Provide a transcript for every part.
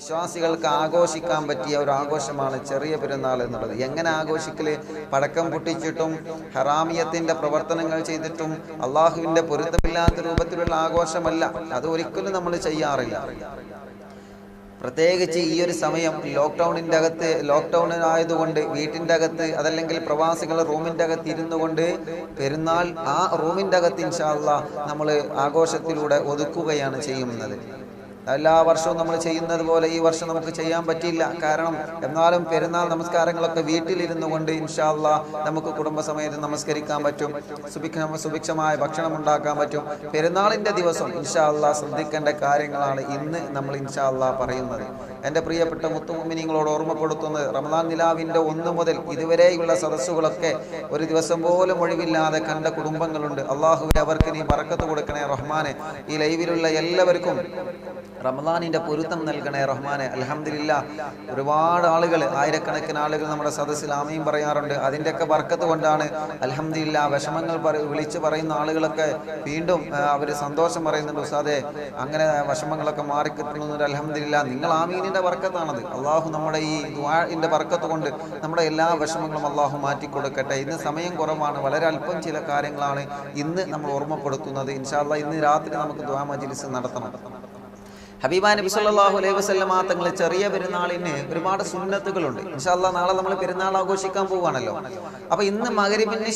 വിശ്വാസികൾക്ക് ആഘോഷിക്കാൻ പറ്റിയ ഒരു ആഘോഷമാണ് ചെറിയ പെരുന്നാൾ എന്നുള്ളത്. എങ്ങനെ ആഘോഷിക്കല്? പടക്കം പൊട്ടിച്ചിട്ടും ഹറാമിയത്തിന്റെ പ്രവർത്തനങ്ങൾ ചെയ്തിട്ടും അള്ളാഹുവിന്റെ പൊരുത്തമില്ലാത്ത രൂപത്തിലുള്ള ആഘോഷമല്ല. അത് ഒരിക്കലും നമ്മൾ ചെയ്യാറില്ല. പ്രത്യേകിച്ച് ഈ ഒരു സമയം ലോക്ക്ഡൗൺ ആയതുകൊണ്ട് വീട്ടിൻ്റെ അകത്ത്, അതല്ലെങ്കിൽ പ്രവാസികൾ റൂമിൻ്റെ അകത്ത് ഇരുന്നു കൊണ്ട് പെരുന്നാൾ ആ റൂമിൻ്റെ അകത്ത് ഇൻഷാ അല്ലാഹ് നമ്മൾ ആഘോഷത്തിലൂടെ ഒതുക്കുകയാണ് ചെയ്യുന്നത്. എല്ലാ വർഷവും നമ്മൾ ചെയ്യുന്നത് പോലെ ഈ വർഷം നമുക്ക് ചെയ്യാൻ പറ്റിയില്ല. കാരണം എന്നാലും പെരുന്നാൾ നമസ്കാരങ്ങളൊക്കെ വീട്ടിലിരുന്നു കൊണ്ട് ഇൻഷാ അല്ലാഹ് നമുക്ക് കുടുംബസമേതം നമസ്കരിക്കാൻ പറ്റും, സുഭിക്ഷമായ ഭക്ഷണം ഉണ്ടാക്കാൻ പറ്റും. പെരുന്നാളിൻ്റെ ദിവസം ഇൻഷാ അല്ലാഹ് ശ്രദ്ധിക്കേണ്ട കാര്യങ്ങളാണ് ഇന്ന് നമ്മൾ ഇൻഷാ അല്ലാഹ് പറയുന്നത്. എൻ്റെ പ്രിയപ്പെട്ട മുത്തുമുഅ്മിനീങ്ങളോട് ഓർമ്മപ്പെടുത്തുന്നത്, റമദാൻ നിലാവിൻ്റെ 1 മുതൽ ഇതുവരെയുള്ള സദസ്സുകളൊക്കെ ഒരു ദിവസം പോലും ഒഴിവില്ലാതെ കണ്ട കുടുംബങ്ങളുണ്ട്. അള്ളാഹുവേ അവർക്ക് നീ ബറക്കത്ത് കൊടുക്കണേ റഹ്മാനെ. ഈ ലൈവിലുള്ള എല്ലാവർക്കും റമദാനിൻ്റെ പൊരുത്തം നൽകണേ റഹ്മാനെ. അൽഹംദുലില്ലാഹ് ഒരുപാട് ആളുകൾ, ആയിരക്കണക്കിന് ആളുകൾ നമ്മുടെ സദസ്സിൽ ആമീൻ പറയാറുണ്ട്. അതിൻ്റെയൊക്കെ ബർക്കത്ത് കൊണ്ടാണ് അൽഹംദുലില്ലാഹ് വിഷമങ്ങൾ വിളിച്ച് പറയുന്ന ആളുകളൊക്കെ വീണ്ടും അവർ സന്തോഷം പറയുന്നുണ്ട്. ഉസ്താദേ അങ്ങനെ വിഷമങ്ങളൊക്കെ മാറിക്കിട്ടുന്നുണ്ട്. അൽഹംദുലില്ലാഹ് നിങ്ങൾ ആമീനിൻ്റെ ബർക്കത്താണത്. അള്ളാഹു നമ്മുടെ ഈ ദുആഇൻ്റെ ബർക്കത്ത് കൊണ്ട് നമ്മുടെ എല്ലാ വിഷമങ്ങളും അള്ളാഹു മാറ്റിക്കൊടുക്കട്ടെ. ഇന്ന് സമയം കുറവാണ്, വളരെ അല്പം ചില കാര്യങ്ങളാണ് ഇന്ന് നമ്മൾ ഓർമ്മപ്പെടുത്തുന്നത്. ഇൻഷാ അല്ലാഹ് ഇന്ന് രാത്രി നമുക്ക് ദുആ മജ്‌ലിസ് നടത്തണം. ഹബീബായ നബി സല്ലല്ലാഹു അലൈഹി വസല്ലമ തങ്ങൾ ചെറിയ പെരുന്നാളിന് ഒരുപാട് സുന്നത്തുകളുണ്ട്. ഇൻഷാ അല്ലാഹ് നാളെ നമ്മൾ പെരുന്നാൾ ആഘോഷിക്കാൻ പോവുകയാണല്ലോ. അപ്പോൾ ഇന്ന് മഗ്‌രിബിന്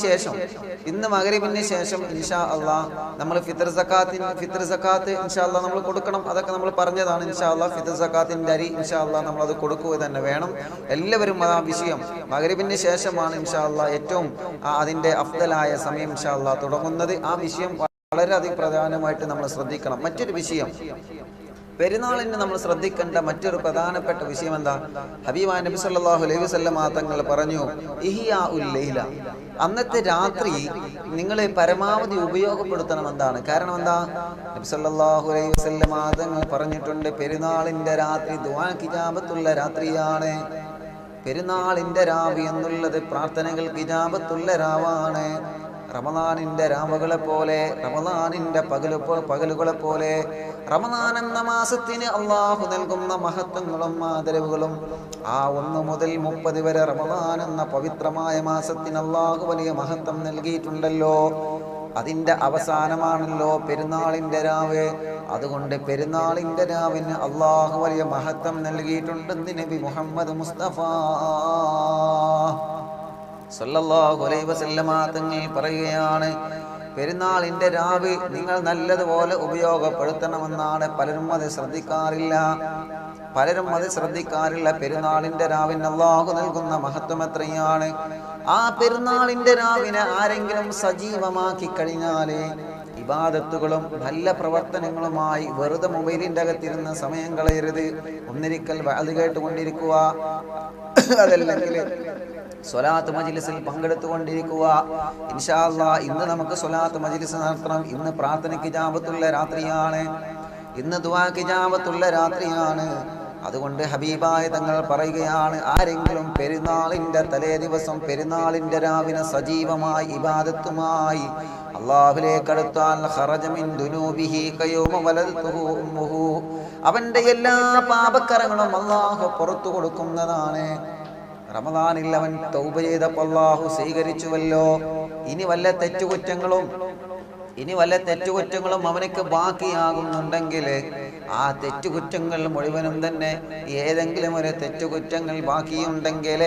ശേഷം ഇൻഷാ അല്ലാഹ് നമ്മൾ ഫിത്ർ സക്കാത്ത് ഇൻഷാ അല്ലാഹ് നമ്മൾ കൊടുക്കണം. അതൊക്കെ നമ്മൾ പറഞ്ഞതാണ്. ഇൻഷാ അല്ലാഹ് ഫിത്ർ സക്കാത്തിൻ്റെ അരി ഇൻഷാ അല്ലാഹ് നമ്മൾ അത് കൊടുക്കുക തന്നെ വേണം. എല്ലാവരും ആ വിഷയം മഗ്‌രിബിന് ശേഷമാണ് ഇൻഷാ അല്ലാഹ് ഏറ്റവും അതിൻ്റെ അഫ്ദലായ സമയം ഇൻഷാ അല്ലാഹ് തുടങ്ങുന്നത്. ആ വിഷയം വളരെയധികം പ്രധാനമായിട്ട് നമ്മൾ ശ്രദ്ധിക്കണം. മറ്റൊരു വിഷയം, പെരുന്നാളിന് നമ്മൾ ശ്രദ്ധിക്കേണ്ട മറ്റൊരു പ്രധാനപ്പെട്ട വിഷയം എന്താ? ഹബീബായ നബി സല്ലല്ലാഹു അലൈഹി വസല്ലമ തങ്ങൾ പറഞ്ഞു, ഇഹ്യാഉൽ ലൈല, അന്നത്തെ രാത്രി നിങ്ങൾ പരമാവധി ഉപയോഗപ്പെടുത്തണം. എന്താണ് കാരണം? എന്താ? നബി സല്ലല്ലാഹു അലൈഹി വസല്ലമ തങ്ങൾ പറഞ്ഞിട്ടുണ്ട്, പെരുന്നാളിന്റെ രാത്രി ദുആ ഇജാബത്തുള്ള രാത്രിയാണ്. പെരുന്നാളിന്റെ രാവ് എന്നുള്ളത് പ്രാർത്ഥനകൾക്ക് ഇജാബത്തുള്ള രാവാണ്. റമദാനിന്റെ രാവുകളെ പോലെ, റമദാനിന്റെ പകലുകളെ പോലെ റമദാൻ എന്ന മാസത്തിന് അള്ളാഹു നൽകുന്ന മഹത്വങ്ങളും ആദരവുകളും ആ 1 മുതൽ 30 വരെ റമദാൻ എന്ന പവിത്രമായ മാസത്തിന് അള്ളാഹു വലിയ മഹത്വം നൽകിയിട്ടുണ്ടല്ലോ. അതിൻ്റെ അവസാനമാണല്ലോ പെരുന്നാളിൻ്റെ രാവ്. അതുകൊണ്ട് പെരുന്നാളിൻ്റെ രാവിന് അള്ളാഹു വലിയ മഹത്വം നൽകിയിട്ടുണ്ട്. നബി മുഹമ്മദ് മുസ്തഫ സല്ലല്ലാഹു അലൈഹി വസല്ലമ തങ്ങൾ പറയുകയാണ്, പെരുന്നാളിൻ്റെ രാവ് നിങ്ങൾ നല്ലതുപോലെ ഉപയോഗപ്പെടുത്തണമെന്നാണ്. പലരും അത് ശ്രദ്ധിക്കാറില്ല. പെരുന്നാളിൻ്റെ രാവിന് അല്ലാഹു നൽകുന്ന മഹത്വം എത്രയാണ്. ആ പെരുന്നാളിൻ്റെ രാവിനെ ആരെങ്കിലും സജീവമാക്കി കഴിഞ്ഞാൽ ഇബാദത്തുകളും നല്ല പ്രവർത്തനങ്ങളുമായി വെറുതെ മൊബൈലിൻ്റെ അകത്തിരുന്ന് സമയം കളയരുത്. ഒന്നിരിക്കൽ വഅദ് കേട്ടുകൊണ്ടിരിക്കുക, അതല്ലെങ്കിൽ സ്വലാത്ത് മജ്‌ലിസിൽ പങ്കെടുത്തുകൊണ്ടിരിക്കുക. ഇൻഷാ അല്ലാഹ് ഇന്ന് നമുക്ക് സ്വലാത്ത് മജ്‌ലിസ് നടത്തണം. ഇന്ന് പ്രാർത്ഥനയ്ക്ക് ഇജാബത്തുള്ള രാത്രിയാണ്, ഇന്ന് ദുആക്ക് ഇജാബത്തുള്ള രാത്രിയാണ്. അതുകൊണ്ട് ഹബീബായ തങ്ങൾ പറയുകയാണ്, ആരെങ്കിലും പെരുന്നാളിൻ്റെ തലേ ദിവസം പെരുന്നാളിൻ്റെ രാവിനെ സജീവമായി ഇബാദത്തുമായി അല്ലാഹുവിലേക്ക് അടുത്താൽ ഖറജ മിൻ ദുനൂബിഹി കയൗമ വലദതുഹു ഉമ്മുഹു, അവൻ്റെ എല്ലാ പാപക്കറങ്ങളും അല്ലാഹു പുറത്തു കൊടുക്കുന്നതാണ്. റമദാനിൽ അവൻ തൗബ ചെയ്തപ്പോൾ അല്ലാഹു സ്വീകരിച്ചുവല്ലോ. ഇനി വല്ല തെറ്റുകുറ്റങ്ങളും അവനക്ക് ബാക്കിയാകുന്നുണ്ടെങ്കിൽ ആ തെറ്റുകുറ്റങ്ങൾ മുഴുവനും തന്നെ, ഏതെങ്കിലും ഒരു തെറ്റുകുറ്റങ്ങൾ ബാക്കിയുണ്ടെങ്കിൽ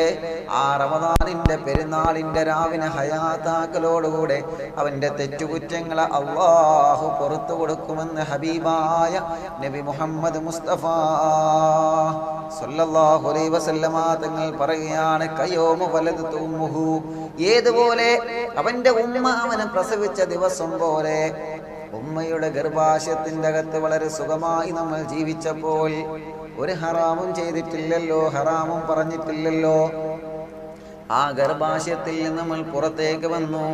ആ റമദാനിൻ്റെ പെരുന്നാളിൻ്റെ രാവിനെ ഹയാത്താക്കലോടുകൂടെ അവൻ്റെ തെറ്റുകുറ്റങ്ങളെ അല്ലാഹു പുറത്തു കൊടുക്കുമെന്ന് ഹബീബായ നബി മുഹമ്മദ് മുസ്തഫ സല്ലല്ലാഹു അലൈഹി വസല്ലമ തങ്ങൾ പറയുകയാണ്, കയൗമ വലദതു ഉമ്മുഹു, ഏതുപോലെ അവൻ്റെ ഉമ്മ അവനെ പ്രസവിച്ച ദിവസം പോലെ ഉമ്മയുടെ ഗർഭാശയത്തിൻ്റെ അകത്ത് വളരെ സുഖമായി നമ്മൾ ജീവിച്ചപ്പോൾ ഒരു ഹറാമും ചെയ്തിട്ടില്ലല്ലോ, ഹറാമും പറഞ്ഞിട്ടില്ലല്ലോ. ആ ഗർഭാശയത്തിൽ നിന്ന് നമ്മൾ പുറത്തേക്ക് വന്നു.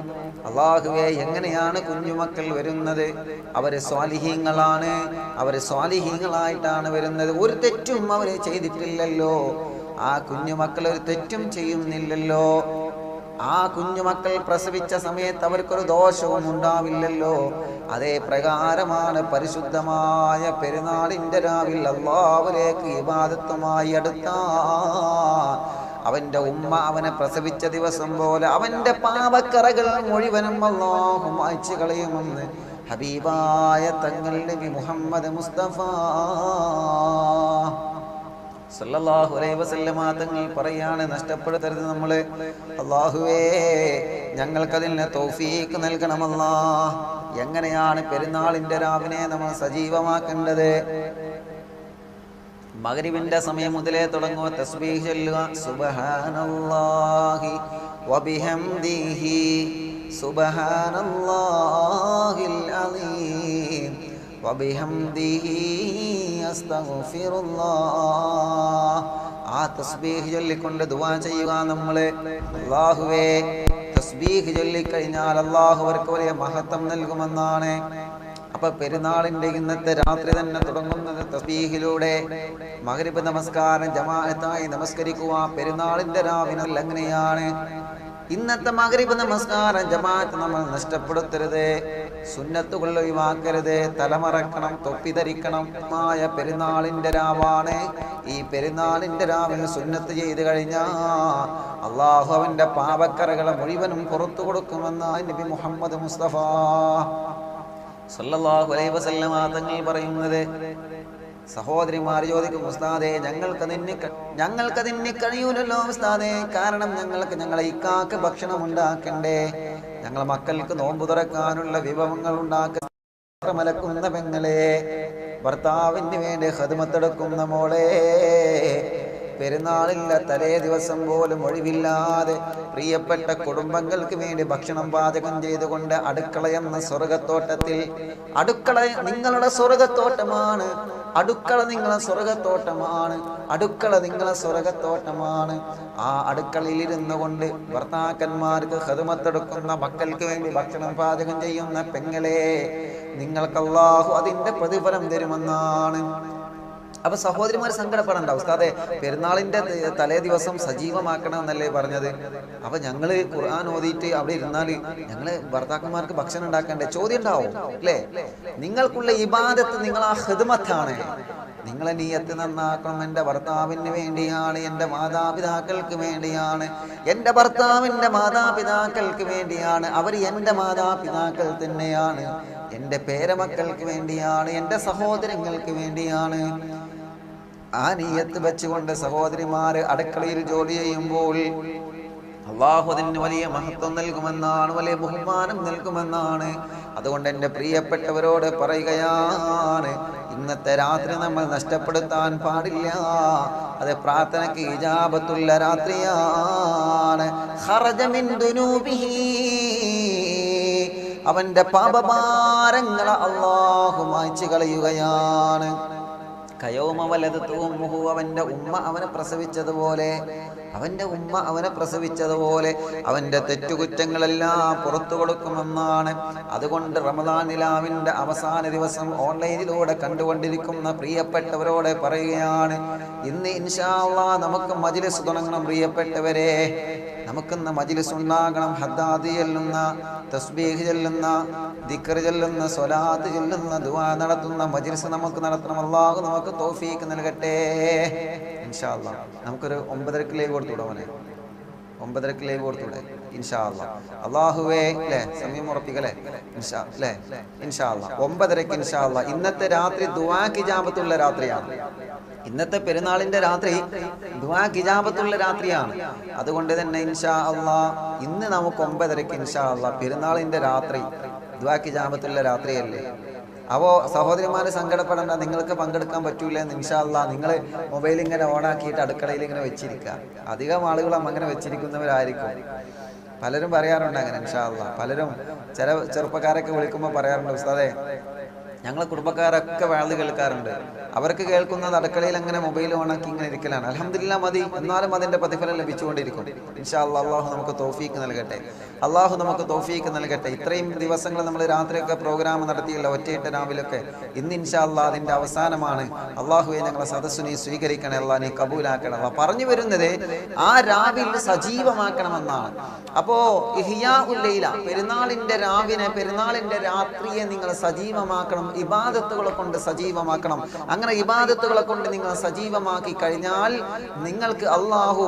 അല്ലാഹുവേ, എങ്ങനെയാണ് കുഞ്ഞുമക്കൾ വരുന്നത്? അവര് സ്വാലിഹീങ്ങളായിട്ടാണ് വരുന്നത്. ഒരു തെറ്റും അവര് ചെയ്തിട്ടില്ലല്ലോ. ആ കുഞ്ഞുമക്കൾ ഒരു തെറ്റും ചെയ്യുന്നില്ലല്ലോ. ആ കുഞ്ഞുമക്കൾ പ്രസവിച്ച സമയത്ത് അവർക്കൊരു ദോഷവും ഉണ്ടാവില്ലല്ലോ. അതേ പ്രകാരമാണ് പരിശുദ്ധമായ പെരുന്നാളിൻ്റെ രാവിൽ അല്ലാഹുവിലേക്ക് ഇബാദത്തുമായി അടുത്താൻ അവൻ്റെ ഉമ്മ അവനെ പ്രസവിച്ച ദിവസം പോലെ അവൻ്റെ പാപക്കറകൾ മുഴുവനും അല്ലാഹു മായ്ച്ചു കളയുമെന്ന് ഹബീബായ തങ്ങൾ നബി മുഹമ്മദ് മുസ്തഫ സല്ലല്ലാഹു അലൈഹി വസല്ലമ തങ്ങൾ പറയാണ്, നഷ്ടപ്പെടുത്തരുത് നമ്മള്. അല്ലാഹുവേ ഞങ്ങൾക്കതിന് തൗഫീഖ് നൽകണമല്ലാഹ്. എങ്ങനെയാണ് പെരുന്നാളിൻ്റെ രാവിനെ നമ്മൾ സജീവമാക്കേണ്ടത്? മഗ്രിബിന്റെ സമയം മുതലേ തുടങ്ങുക തസ്ബീഹ് ചൊല്ലുക. സുബ്ഹാനല്ലാഹി വബിഹംദിഹി സുബ്ഹാനല്ലാഹിൽ അലീം വബിഹംദിഹി അസ്തഗ്ഫിറുല്ലാഹ്. ആ തസ്ബീഹ് ചൊല്ലിക്കൊണ്ട് ദുആ ചെയ്യുക നമ്മള്. അല്ലാഹുവേ തസ്ബീഹ് ചൊല്ലിക്കഴിഞ്ഞാൽ അല്ലാഹു അവർക്ക് വലിയ മഹത്വം നൽകുമെന്നാണ്. അപ്പൊ പെരുന്നാളിന്റെ ഇന്നത്തെ രാത്രി തന്നെ തുടങ്ങുന്നത് തസ്ബീഹിലൂടെ. മഗ്രിബ് നമസ്കാരം ജമാഅത്തായി നമസ്കരിക്കുക പെരുന്നാളിന്റെ രാവിലെ എങ്ങനെയാണ്? ഇന്നത്തെ മഗ്രിബ് നമസ്കാരം ജമാഅത്ത് നമ്മൾ നഷ്ടപ്പെടുത്തരുത്, സുന്നത്തുകൾ ഒഴിവാക്കരുത്, തലമറക്കണം, തൊപ്പി ധരിക്കണം. പെരുന്നാളിന്റെ രാവാണ്. ഈ പെരുന്നാളിന്റെ രാവിലെ സുന്നത്ത് ചെയ്ത് കഴിഞ്ഞാൽ അള്ളാഹു അവന്റെ പാപക്കറകളെ മുഴുവനും പുറത്തു കൊടുക്കുമെന്നാണ് നബി മുഹമ്മദ് മുസ്തഫ സല്ലല്ലാഹു അലൈഹി വസല്ലമ തങ്ങൾ പറയുന്നത്. സഹോദരിമാർ ചോദിക്കും, ഉസ്താദേ ഞങ്ങൾക്കതിന് കഴിയൂലല്ലോ ഉസ്താദേ, കാരണം ഞങ്ങളെ ഇക്കാക്ക് ഭക്ഷണം ഉണ്ടാക്കണ്ടേ, ഞങ്ങളെ മക്കൾക്ക് നോമ്പ് തുറക്കാനുള്ള വിഭവങ്ങൾ ഉണ്ടാക്കുന്ന പെങ്ങളെ, ഭർത്താവിന് വേണ്ടി ഖിദ്മത്തെടുക്കുന്ന മോളെ, പെരുന്നാളില്ല തലേ ദിവസം പോലും ഒഴിവില്ലാതെ പ്രിയപ്പെട്ട കുടുംബങ്ങൾക്ക് വേണ്ടി ഭക്ഷണം പാചകം ചെയ്തുകൊണ്ട് അടുക്കള എന്ന സ്വർഗത്തോട്ടത്തിൽ, അടുക്കള നിങ്ങളുടെ സ്വർഗത്തോട്ടമാണ്, അടുക്കള നിങ്ങളെ സ്വർഗത്തോട്ടമാണ്, അടുക്കള നിങ്ങളെ സ്വർഗത്തോട്ടമാണ്. ആ അടുക്കളയിൽ ഇരുന്നു കൊണ്ട് ഭർത്താക്കന്മാർക്ക് ഖിദ്മത്തെടുക്കുന്ന മക്കൾക്ക് വേണ്ടി ഭക്ഷണം പാചകം ചെയ്യുന്ന പെങ്ങളെ, നിങ്ങൾക്ക് അല്ലാഹു അതിന്റെ പ്രതിഫലം തരുമെന്നാണ്. അപ്പൊ സഹോദരിമാർ സങ്കടപ്പെടണ്ട, ഉസ്താദെ പെരുന്നാളിന്റെ തലേ ദിവസം സജീവമാക്കണം എന്നല്ലേ പറഞ്ഞത്. അപ്പൊ ഞങ്ങള് ഖുർആൻ ഓതിയിട്ട് അവിടെ ഇരുന്നാല് ഞങ്ങള് ഭർത്താക്കന്മാർക്ക് ഭക്ഷണം ഉണ്ടാക്കണ്ടേ? ചോദ്യം ഉണ്ടാവും അല്ലേ? നിങ്ങൾക്കുള്ള ഇബാദത്ത് നിങ്ങൾ ആ ഖിദ്മത്താണ്. നിങ്ങളെ നിയ്യത്ത് നന്നാക്കണം. എൻ്റെ ഭർത്താവിന് വേണ്ടിയാണ്, എൻ്റെ മാതാപിതാക്കൾക്ക് വേണ്ടിയാണ്, എൻ്റെ ഭർത്താവിൻ്റെ മാതാപിതാക്കൾക്ക് വേണ്ടിയാണ്, അവർ എൻ്റെ മാതാപിതാക്കൾ തന്നെയാണ്, എൻ്റെ പേരമക്കൾക്ക് വേണ്ടിയാണ്, എൻ്റെ സഹോദരങ്ങൾക്ക് വേണ്ടിയാണ്. ആ നിയ്യത്ത് വെച്ചുകൊണ്ട് സഹോദരിമാര് അടുക്കളയിൽ ജോലി ചെയ്യുമ്പോൾ അല്ലാഹു അതിന് വലിയ മഹത്വം നൽകുമെന്നാണ്, വലിയ ബഹുമാനം നൽകുമെന്നാണ്. അതുകൊണ്ട് എൻ്റെ പ്രിയപ്പെട്ടവരോട് പറയുകയാണ്, ഇന്നത്തെ രാത്രി നമ്മൾ നഷ്ടപ്പെടുത്താൻ പാടില്ല. അത് പ്രാർത്ഥനയ്ക്ക് ഇജാബത്തുള്ള രാത്രിയാണ്. ഖറജ മിൻ ദുനൂബിഹി, അവന്റെ പാപഭാരങ്ങളെ അല്ലാഹു മായ്ച്ചു കളയുകയാണ്. കയൗമ വലദതു ഉമ്മുഹു, അവന്റെ ഉമ്മ അവനെ പ്രസവിച്ചതുപോലെ, അവന്റെ ഉമ്മ അവനെ പ്രസവിച്ചതുപോലെ അവന്റെ തെറ്റുകുറ്റങ്ങളെല്ലാം പുറത്തു കൊടുക്കുമെന്നാണ്. അതുകൊണ്ട് റമദാൻ നിലാവിന്റെ അവസാന ദിവസം ഓൺലൈനിലൂടെ കണ്ടുകൊണ്ടിരിക്കുന്ന പ്രിയപ്പെട്ടവരോട് പറയുകയാണ്, ഇന്ന് ഇൻഷാ അല്ലാഹ് നമുക്ക് മജ്ലിസ് തുടങ്ങണം. പ്രിയപ്പെട്ടവരെ, നമുക്കിന്ന് മജ്ലിസ് ഉണ്ടാകണം. ഹദ്ദാദ് ചൊല്ലുന്ന, തസ്ബീഹ് ചൊല്ലുന്ന, ദിക്ർ ചൊല്ലുന്ന, സ്വലാത്ത് ചൊല്ലുന്ന, ദുആ നടത്തുന്ന മജ്ലിസ് നമുക്ക് നടത്തണം. അല്ലാഹു നമുക്ക് തൗഫീഖ് നൽകട്ടെ. ഇൻഷാ അല്ലാഹ് നമുക്കൊരു 9:30 ലൈവ് കൊടുത്തൂടെ? 9:30 ലൈവ് കൊടുത്തൂടെ? ഇൻഷാ അല്ലാഹ്. അല്ലാഹുവേ അല്ലേ, സമയം ഉറപ്പിക്കല്ലേ? ഇൻഷാ അല്ലേ, ഇൻഷാ അല്ലാഹ് 9:30 ഇൻഷാ അല്ലാഹ്. ഇന്നത്തെ രാത്രി ദുആക്ക് ഇജാബത്തുള്ള രാത്രിയാണ്. ഇന്നത്തെ പെരുന്നാളിന്റെ രാത്രി ദുആക്ക് ഇജാബത്തുള്ള രാത്രിയാണ്. അതുകൊണ്ട് തന്നെ ഇൻഷാ അല്ലാഹ് ഇന്ന് നമുക്ക് 9:30 ഇൻഷാ അല്ലാഹ് പെരുന്നാളിന്റെ രാത്രി ദുആക്ക് ഇജാബത്തുള്ള രാത്രിയല്ലേ. അപ്പോൾ സഹോദരിമാര് സങ്കടപ്പെടേണ്ട, നിങ്ങൾക്ക് പങ്കെടുക്കാൻ പറ്റൂല എന്ന്. ഇൻഷാ അല്ലാഹ് നിങ്ങൾ മൊബൈൽ ഇങ്ങനെ ഓണാക്കിയിട്ട് അടുക്കളയിൽ ഇങ്ങനെ വെച്ചിരിക്കുക. അധികം ആളുകളും അങ്ങനെ വെച്ചിരിക്കുന്നവരായിരിക്കും. പലരും പറയാറുണ്ട് അങ്ങനെ. ഇൻഷാ അല്ലാഹ് പലരും ചില ചെറുപ്പക്കാരൊക്കെ വിളിക്കുമ്പോൾ പറയാറുണ്ട്, ഉസ്താദേ ഞങ്ങളെ കുടുംബക്കാരൊക്കെ വാഴ് കേൾക്കാറുണ്ട്. അവർക്ക് കേൾക്കുന്നത് അടുക്കളയിൽ അങ്ങനെ മൊബൈൽ ഓണാക്കി ഇങ്ങനെ ഇരിക്കലാണ്. അൽഹംദുലില്ലാ മതി, എന്നാലും അതിൻ്റെ പ്രതിഫലം ലഭിച്ചുകൊണ്ടിരിക്കും. ഇൻഷാ അല്ലാഹ് അള്ളാഹു നമുക്ക് തൗഫീക്ക് നൽകട്ടെ. അള്ളാഹു നമുക്ക് തൗഫീക്ക് നൽകട്ടെ. ഇത്രയും ദിവസങ്ങൾ നമ്മൾ രാത്രിയൊക്കെ പ്രോഗ്രാം നടത്തിയില്ല, ഒറ്റയിട്ട രാവിലൊക്കെ. ഇന്ന് ഇൻഷാ അല്ലാഹ് അതിൻ്റെ അവസാനമാണ്. അള്ളാഹുവെ ഞങ്ങളെ സദസ്സിനെ സ്വീകരിക്കണേ, അല്ലാഹ് നീ കബൂലാക്കണം. പറഞ്ഞു വരുന്നത് ആ രാവിൽ സജീവമാക്കണമെന്നാണ്. അപ്പോ ഇഹ്യാ ഉൽ ലൈല, പെരുന്നാളിൻ്റെ രാവിനെ, പെരുന്നാളിൻ്റെ രാത്രിയെ നിങ്ങൾ സജീവമാക്കണം, ഇബാദത്തുകളെ കൊണ്ട് സജീവമാക്കണം. അങ്ങനെ ഇബാദത്തുകളെ കൊണ്ട് നിങ്ങൾ സജീവമാക്കി കഴിഞ്ഞാൽ നിങ്ങൾക്ക് അള്ളാഹു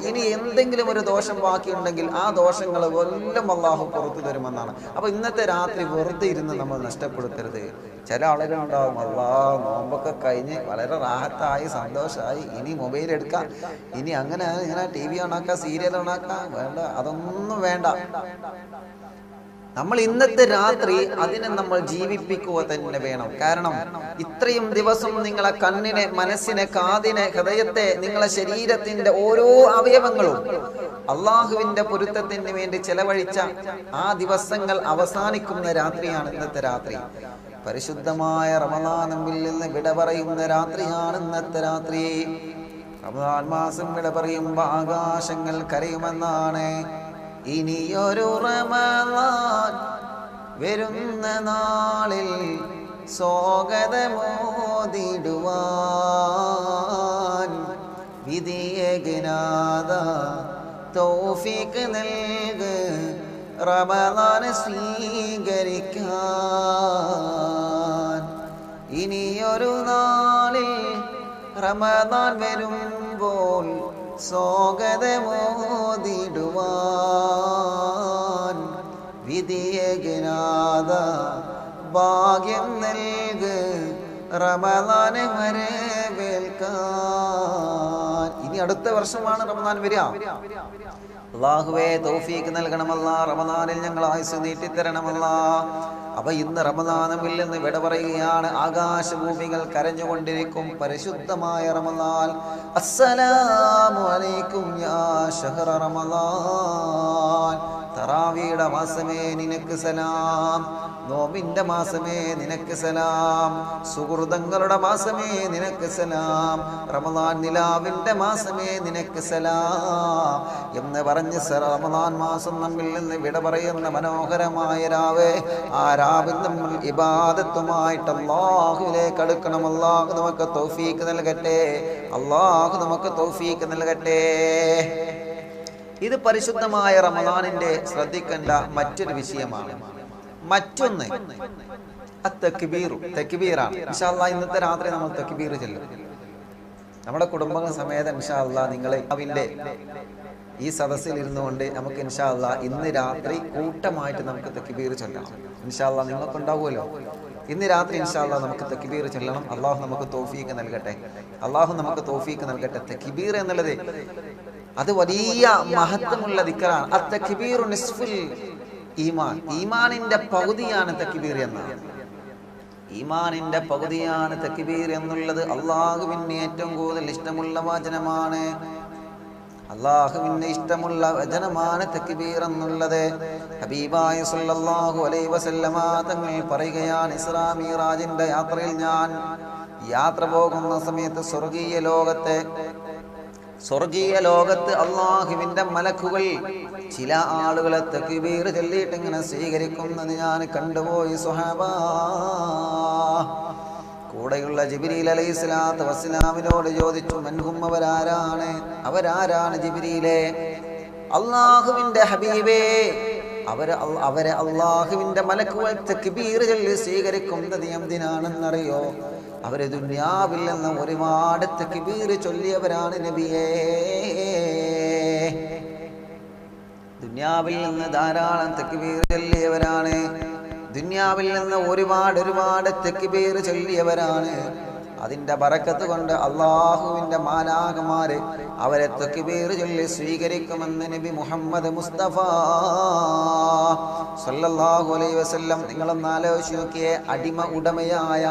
ഇനി എന്തെങ്കിലും ഒരു ദോഷം ബാക്കിയുണ്ടെങ്കിൽ ആ ദോഷങ്ങൾ എല്ലാം അള്ളാഹു പുറത്തു തരുമെന്നാണ്. അപ്പൊ ഇന്നത്തെ രാത്രി വെറുതെ ഇരുന്ന് നമ്മൾ നഷ്ടപ്പെടുത്തരുത്. ചില ആളുകളുണ്ടാവും, നോമ്പൊക്കെ കഴിഞ്ഞ് വളരെ റാഹത്തായി സന്തോഷമായി, ഇനി മൊബൈൽ എടുക്കാം, ഇനി അങ്ങനെ ഇങ്ങനെ TV ഓണാക്കാം, സീരിയൽ ഓണാക്കാം. വേണ്ട, അതൊന്നും വേണ്ട. നമ്മൾ ഇന്നത്തെ രാത്രി അതിനെ നമ്മൾ ജീവിപ്പിക്കുക തന്നെ വേണം. കാരണം ഇത്രയും ദിവസം നിങ്ങളെ കണ്ണിനെ, മനസ്സിനെ, കാതിനെ, ഹൃദയത്തെ, നിങ്ങളെ ശരീരത്തിന്റെ ഓരോ അവയവങ്ങളും അള്ളാഹുവിന്റെ പൊരുത്തത്തിന് വേണ്ടി ചെലവഴിച്ച ആ ദിവസങ്ങൾ അവസാനിക്കുന്ന രാത്രിയാണ് ഇന്നത്തെ രാത്രി. പരിശുദ്ധമായ റമളാനിൽ നിന്ന് വിട പറയുന്ന രാത്രിയാണ് ഇന്നത്തെ രാത്രി. റമളാൻ മാസം വിട പറയുമ്പോൾ ആകാശങ്ങൾ കരയുമെന്നാണ്. ഇനിയൊരു റമളാൻ വരുന്ന നാളിൽ സ്വാഗതമോദിടുവാൻ വിധിയകനാഥ തൗഫീഖ് നൽക് റമളാൻ സ്വീകരിക്കാൻ. ഇനിയൊരു നാളിൽ റമളാൻ വരുമ്പോൾ സ്വാഗതമോദിടുവാൻ വിധിയകനാഥ ഭാഗ്യം നൽക് റമളാനെ വരവേൽക്കാൻ. ഇനി അടുത്ത വർഷമാണ് റമളാൻ വരിക. അല്ലാഹുവേ തൗഫീഖ് നൽകണമല്ലാ, റമളാനിൽ ഞങ്ങൾ ആയുസ് നീട്ടിത്തരണമല്ലാ. അപ്പൊ ഇന്ന് റമളാനിൽ നിന്ന് വിട പറയുകയാണ്. ആകാശഭൂമികൾ കരഞ്ഞുകൊണ്ടിരിക്കും. പരിശുദ്ധമായ റമളാൻ. അസ്സലാമു അലൈക്കും യാ ശഹ്റ റമളാൻ. തറാവിയുടെ മാസമേ നിനക്ക് സലാം, നോമ്പിന്റെ മാസമേ നിനക്ക് സലാം, സുഹൃതങ്ങളുടെ മാസമേ നിനക്ക് സലാം, റമളാൻ നിലാവിന്റെ മാസമേ നിനക്ക് സലാം എന്ന് പറഞ്ഞ് റമളാൻ മാസം നമ്മിൽ നിന്ന് വിട പറയുന്ന മനോഹരമായ രാവ്. ആ രാവിൽ നമ്മൾ ഇബാദത്തുമായിട്ട് അല്ലാഹുവിലേക്ക് അടുക്കണം. അല്ലാഹു നമുക്ക് തൗഫീഖ് നൽകട്ടെ. അല്ലാഹു നമുക്ക് തൗഫീഖ് നൽകട്ടെ. ഇത് പരിശുദ്ധമായ റമളാനിന്റെ ശ്രദ്ധിക്കേണ്ട മറ്റൊരു വിഷയമാണ്. മറ്റൊന്ന് തക്ബീറാണ്. ഇൻഷാ അല്ലാഹ് ഇന്നത്തെ രാത്രി നമ്മൾ തക്ബീർ ചൊല്ലും. നമ്മുടെ കുടുംബങ്ങൾ സമേതം ഇൻഷാ അല്ലാഹ് നിങ്ങൾ അവന്റെ ഈ സദസ്സിൽ ഇരുന്നുകൊണ്ട് നമുക്ക് ഇൻഷാ അല്ലാഹ് ഇന്ന് രാത്രി കൂട്ടമായിട്ട് നമുക്ക് തക്ബീർ ചൊല്ലണം. ഇൻഷാ അല്ലാഹ് നിങ്ങൾക്ക് ഉണ്ടാവുമല്ലോ. ഇന്ന് രാത്രി ഇൻഷാ അല്ലാഹ് നമുക്ക് തക്ബീർ ചൊല്ലണം. അള്ളാഹു നമുക്ക് തൗഫീഖ് നൽകട്ടെ. അള്ളാഹു നമുക്ക് തൗഫീഖ് നൽകട്ടെ. തക്ബീർ എന്നുള്ളത് അത് വലിയ മഹത്വമുള്ള ദിക്റാണ്. അത്തക്ബീറു നിസ്ഫുൽ ഈമാൻ. ഈമാനിന്റെ പകുതിയാണ് തക്ബീർ എന്നാണ്. ഈമാനിന്റെ പകുതിയാണ് തക്ബീർ എന്നുള്ളത് അള്ളാഹുവിന് ഏറ്റവും കൂടുതൽ ഇഷ്ടമുള്ള വചനമാണ്. അള്ളാഹുവിന് ഇഷ്ടമുള്ള വചനമാണ് തക്ബീർ എന്നുള്ളത്. ഹബീബായ സല്ലല്ലാഹു അലൈഹി വസല്ലമ തങ്ങൾ പറയുകയാണ്, ഇസ്രാ മിഅ്റാജിന്റെ യാത്രയിൽ ഞാൻ യാത്ര പോകുന്ന സമയത്ത് സ്വർഗീയ ലോകത്ത് അള്ളാഹുവിന്റെ മലക്കുകൾ ചില ആളുകളെ തക്ബീർ ചൊല്ലിയിട്ട് ഇങ്ങനെ സ്വീകരിക്കുന്നത് ഞാൻ കണ്ടുപോയി. സ്വഹാബാ, കൂടെയുള്ള ജിബ്രീൽ അലൈഹിസ്സലാത്തു വസ്സലാമിനോട് ചോദിച്ചു, മൻഹും, അവരാരാണ് ജിബ്രീലേ? അള്ളാഹുവിന്റെ ഹബീബേ, അവരെ അള്ളാഹുവിന്റെ മലക്കുകൾ തക്ബീർ ചൊല്ലി സ്വീകരിക്കുന്നത് എന്തിനാണെന്നറിയോ? അവര് ദുനിയാവിൽ നിന്ന് ഒരുപാട് തക്ബീർ ചൊല്ലിയവരാണ് നബിയേ. ദുനിയാവിൽ നിന്ന് ധാരാളം തക്ബീർ ചൊല്ലിയവരാണ്. ദുനിയാവിൽ നിന്ന് ഒരുപാട് തക്ബീർ ചൊല്ലിയവരാണ്. അതിന്റെ ബറക്കത്ത് കൊണ്ട് അള്ളാഹുവിന്റെ മാലാഖമാര് അവരെ തക്ബീർ ചൊല്ലി സ്വീകരിക്കുമെന്ന് നബി മുഹമ്മദ് മുസ്തഫ സല്ലല്ലാഹു അലൈഹി വസല്ലം. നിങ്ങളൊന്ന് ആലോചിച്ച് നോക്കിയേ, അടിമ ഉടമയായ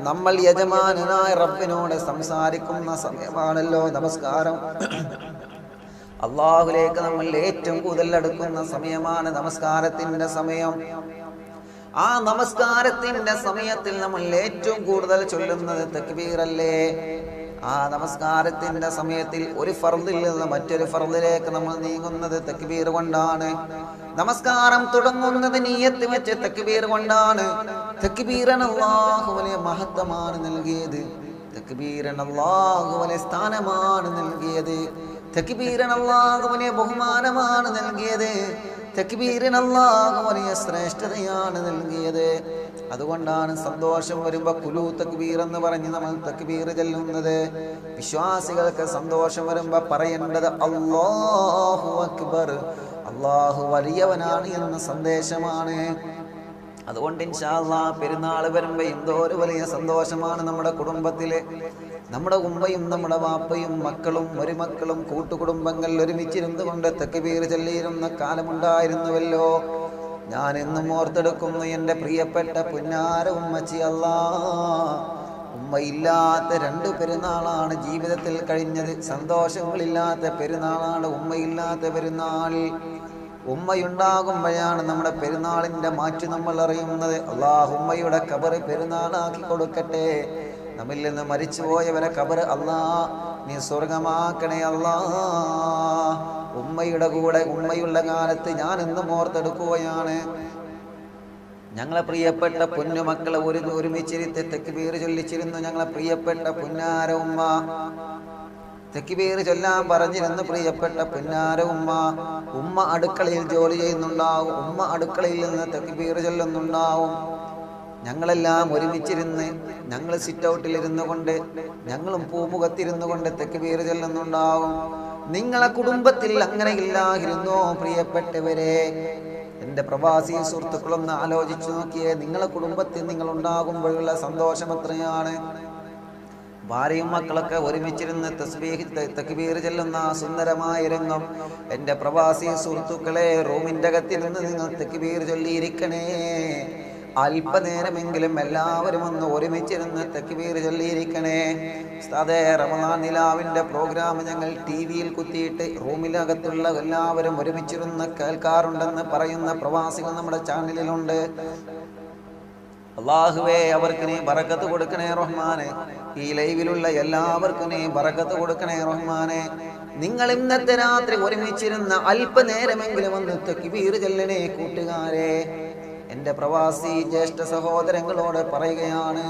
നമ്മൾ യജമാനായ റബ്ബിനോട് സംസാരിക്കുന്ന സമയമാണല്ലോ നമസ്കാരം. അള്ളാഹുലേക്ക് നമ്മൾ ഏറ്റവും കൂടുതൽ അടുക്കുന്ന സമയമാണ് നമസ്കാരത്തിന്റെ സമയം. ആ നമസ്കാരത്തിന്റെ സമയത്തിൽ നമ്മൾ ഏറ്റവും കൂടുതൽ ചൊല്ലുന്നത് തക്ബീറല്ലേ? ആ നമസ്കാരത്തിന്റെ സമയത്തിൽ ഒരു ഫർദിൽ നിന്ന് മറ്റൊരു ഫർദിലേക്ക് നമ്മൾ നീങ്ങുന്നത് തക്ബീർ കൊണ്ടാണ്. നമസ്കാരം തുടങ്ങുന്നത് നിയ്യത്ത് വെച്ച് തക്ബീർ കൊണ്ടാണ്. തക്ബീറിന് അല്ലാഹു വലിയ മഹത്വമാണ് നൽകിയത്. തക്ബീറിന് അല്ലാഹു വലിയ സ്ഥാനമാണ് നൽകിയത്. തക്ബീറിന് അല്ലാഹു വലിയ ബഹുമാനമാണ് നൽകിയത്. തക്ബീറിന് അല്ലാഹു വലിയ ശ്രേഷ്ഠതയാണ് നൽകിയത്. അതുകൊണ്ടാണ് സന്തോഷം വരുമ്പോ കുലു തക്ബീർ എന്ന് പറഞ്ഞ് നമ്മൾ തക്ബീർ ചൊല്ലുന്നത്. വിശ്വാസികൾക്ക് സന്തോഷം വരുമ്പോ പറയേണ്ടത് അല്ലാഹു അക്ബർ, അല്ലാഹു വലിയവനാണ് എന്ന സന്ദേശമാണ്. അതുകൊണ്ട് ഇൻഷാ അല്ലാഹ് പെരുന്നാൾ വരുമ്പോ എന്തോ ഒരു വലിയ സന്തോഷമാണ് നമ്മുടെ കുടുംബത്തില്. നമ്മുടെ ഉമ്മയും നമ്മുടെ വാപ്പയും മക്കളും മരുമക്കളും കൂട്ടുകുടുംബങ്ങൾ ഒരുമിച്ചിരുന്നു കൊണ്ട് തക്ബീർ ചൊല്ലിയിരുന്ന കാലമുണ്ടായിരുന്നുവല്ലോ. ഞാൻ എന്നും ഓർത്തെടുക്കുന്നു എൻ്റെ പ്രിയപ്പെട്ട പുന്നാര ഉമ്മച്ചി. ഉമ്മയില്ലാത്ത 2 പെരുന്നാളാണ് ജീവിതത്തിൽ കഴിഞ്ഞത്. സന്തോഷങ്ങളില്ലാത്ത പെരുന്നാളാണ് ഉമ്മയില്ലാത്ത പെരുന്നാൾ. ഉമ്മയുണ്ടാകുമ്പോഴാണ് നമ്മുടെ പെരുന്നാളിൻ്റെ മാറ്റ് നമ്മൾ അറിയുന്നത്. അല്ലാഹ് ഉമ്മയുടെ ഖബർ പെരുന്നാളാക്കി കൊടുക്കട്ടെ. നമ്മിൽ നിന്ന് മരിച്ചുപോയവരെ ഖബർ അല്ലാഹ് നീ സ്വർഗമാക്കണേ അല്ലാഹ്. ഉമ്മയുടെ കൂടെ ഉമ്മയുള്ള കാലത്ത് ഞാൻ എന്നും ഓർത്തെടുക്കുകയാണ്. ഞങ്ങളെ പ്രിയപ്പെട്ട പൊന്നുമക്കളെ ഒരുമിച്ചിരുത്തി തക്ബീർ ചൊല്ലിച്ചിരുന്നു. ഞങ്ങളെ പ്രിയപ്പെട്ട പുന്നാര ഉമ്മ തക്ബീർ ചൊല്ലാൻ പറഞ്ഞിരുന്നു. പ്രിയപ്പെട്ട പുന്നാര ഉമ്മ. ഉമ്മ അടുക്കളയിൽ ജോലി ചെയ്യുന്നുണ്ടാവും. ഉമ്മ അടുക്കളയിൽ നിന്ന് തക്ബീർ ചൊല്ലുന്നുണ്ടാവും. ഞങ്ങളെല്ലാം ഒരുമിച്ചിരുന്ന് ഞങ്ങൾ സിറ്റ് ഔട്ടിലിരുന്നു കൊണ്ട് ഞങ്ങളും പൂമുഖത്തിരുന്നു കൊണ്ട് തക്ബീർ ചൊല്ലുന്നുണ്ടാവും. നിങ്ങളെ കുടുംബത്തിൽ അങ്ങനെ ഇല്ലായിരുന്നോ പ്രിയപ്പെട്ടവരെ? എൻ്റെ പ്രവാസി സുഹൃത്തുക്കളൊന്ന് ആലോചിച്ചു നോക്കിയേ. നിങ്ങളെ കുടുംബത്തിൽ നിങ്ങൾ ഉണ്ടാകുമ്പോഴുള്ള സന്തോഷം എത്രയാണ്. ഭാര്യയും മക്കളൊക്കെ ഒരുമിച്ചിരുന്ന് തസ്ബീഹ് തക്ബീർ ചൊല്ലുന്ന സുന്ദരമായ രംഗം. എൻ്റെ പ്രവാസി സുഹൃത്തുക്കളെ, റൂമിൻ്റെ അകത്തിരുന്ന് നിങ്ങൾ തക്ബീർ ചൊല്ലിയിരിക്കണേ. അല്പനേരമെങ്കിലും എല്ലാവരും ഒന്ന് ഒരുമിച്ചിരുന്ന് തക്ബീർ ചൊല്ലിയിരിക്കണേ. ഉസ്താദേ, റമളാൻ നിലാവിൻ്റെ പ്രോഗ്രാം ഞങ്ങൾ ടിവിയിൽ കുത്തിയിട്ട് റൂമിനകത്തുള്ള എല്ലാവരും ഒരുമിച്ചിരുന്ന് കേൾക്കാറുണ്ടെന്ന് പറയുന്ന പ്രവാസികൾ നമ്മുടെ ചാനലിലുണ്ട്. അല്ലാഹുവേ, അവർക്ക് നീ ബറക്കത്ത് കൊടുക്കണേ റഹ്മാനെ. ഈ ലൈവിലുള്ള എല്ലാവർക്കും നീ ബറക്കത്ത് കൊടുക്കണേ റഹ്മാനെ. നിങ്ങൾ ഇന്നത്തെ രാത്രി ഒരുമിച്ചിരുന്ന അല്പനേരമെങ്കിലും ഒന്ന് തക്ബീർ ചൊല്ലണേ കൂട്ടുകാരെ. എൻ്റെ പ്രവാസി ജ്യേഷ്ഠ സഹോദരങ്ങളോട് പറയുകയാണ്,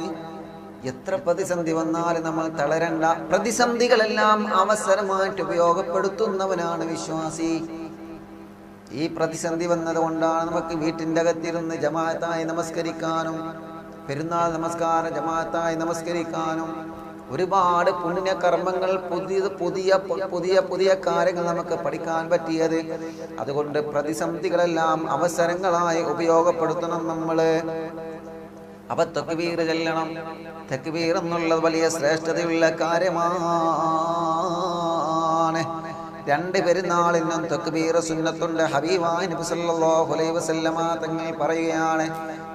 എത്ര പ്രതിസന്ധി വന്നാലും നമ്മൾ തളരണ്ട. പ്രതിസന്ധികളെല്ലാം അവസരമായിട്ട് ഉപയോഗപ്പെടുത്തുന്നവനാണ് വിശ്വാസി. ഈ പ്രതിസന്ധി വന്നതുകൊണ്ടാണ് നമുക്ക് വീട്ടിൻ്റെ അകത്തിരുന്ന് ജമാഅത്തായി നമസ്കരിക്കാനും പെരുന്നാൾ നമസ്കാരം ജമാഅത്തായി നമസ്കരിക്കാനും ഒരുപാട് പുണ്യകർമ്മങ്ങൾ പുതിയ കാര്യങ്ങൾ നമുക്ക് പഠിക്കാൻ പറ്റിയത്. അതുകൊണ്ട് പ്രതിസന്ധികളെല്ലാം അവസരങ്ങളായി ഉപയോഗപ്പെടുത്തണം നമ്മൾ. അപ്പൊ തക്ബീർ ചൊല്ലണം. തക്ബീർ എന്നുള്ളത് വലിയ ശ്രേഷ്ഠതയുള്ള കാര്യമാണ്. 2 പെരുന്നാളിനും തക്ബീർ സുന്നത്തുണ്ട്. ഹബീബായ നബി സല്ലല്ലാഹു അലൈഹി വസല്ലമ തങ്ങൾ പറയുകയാണ്,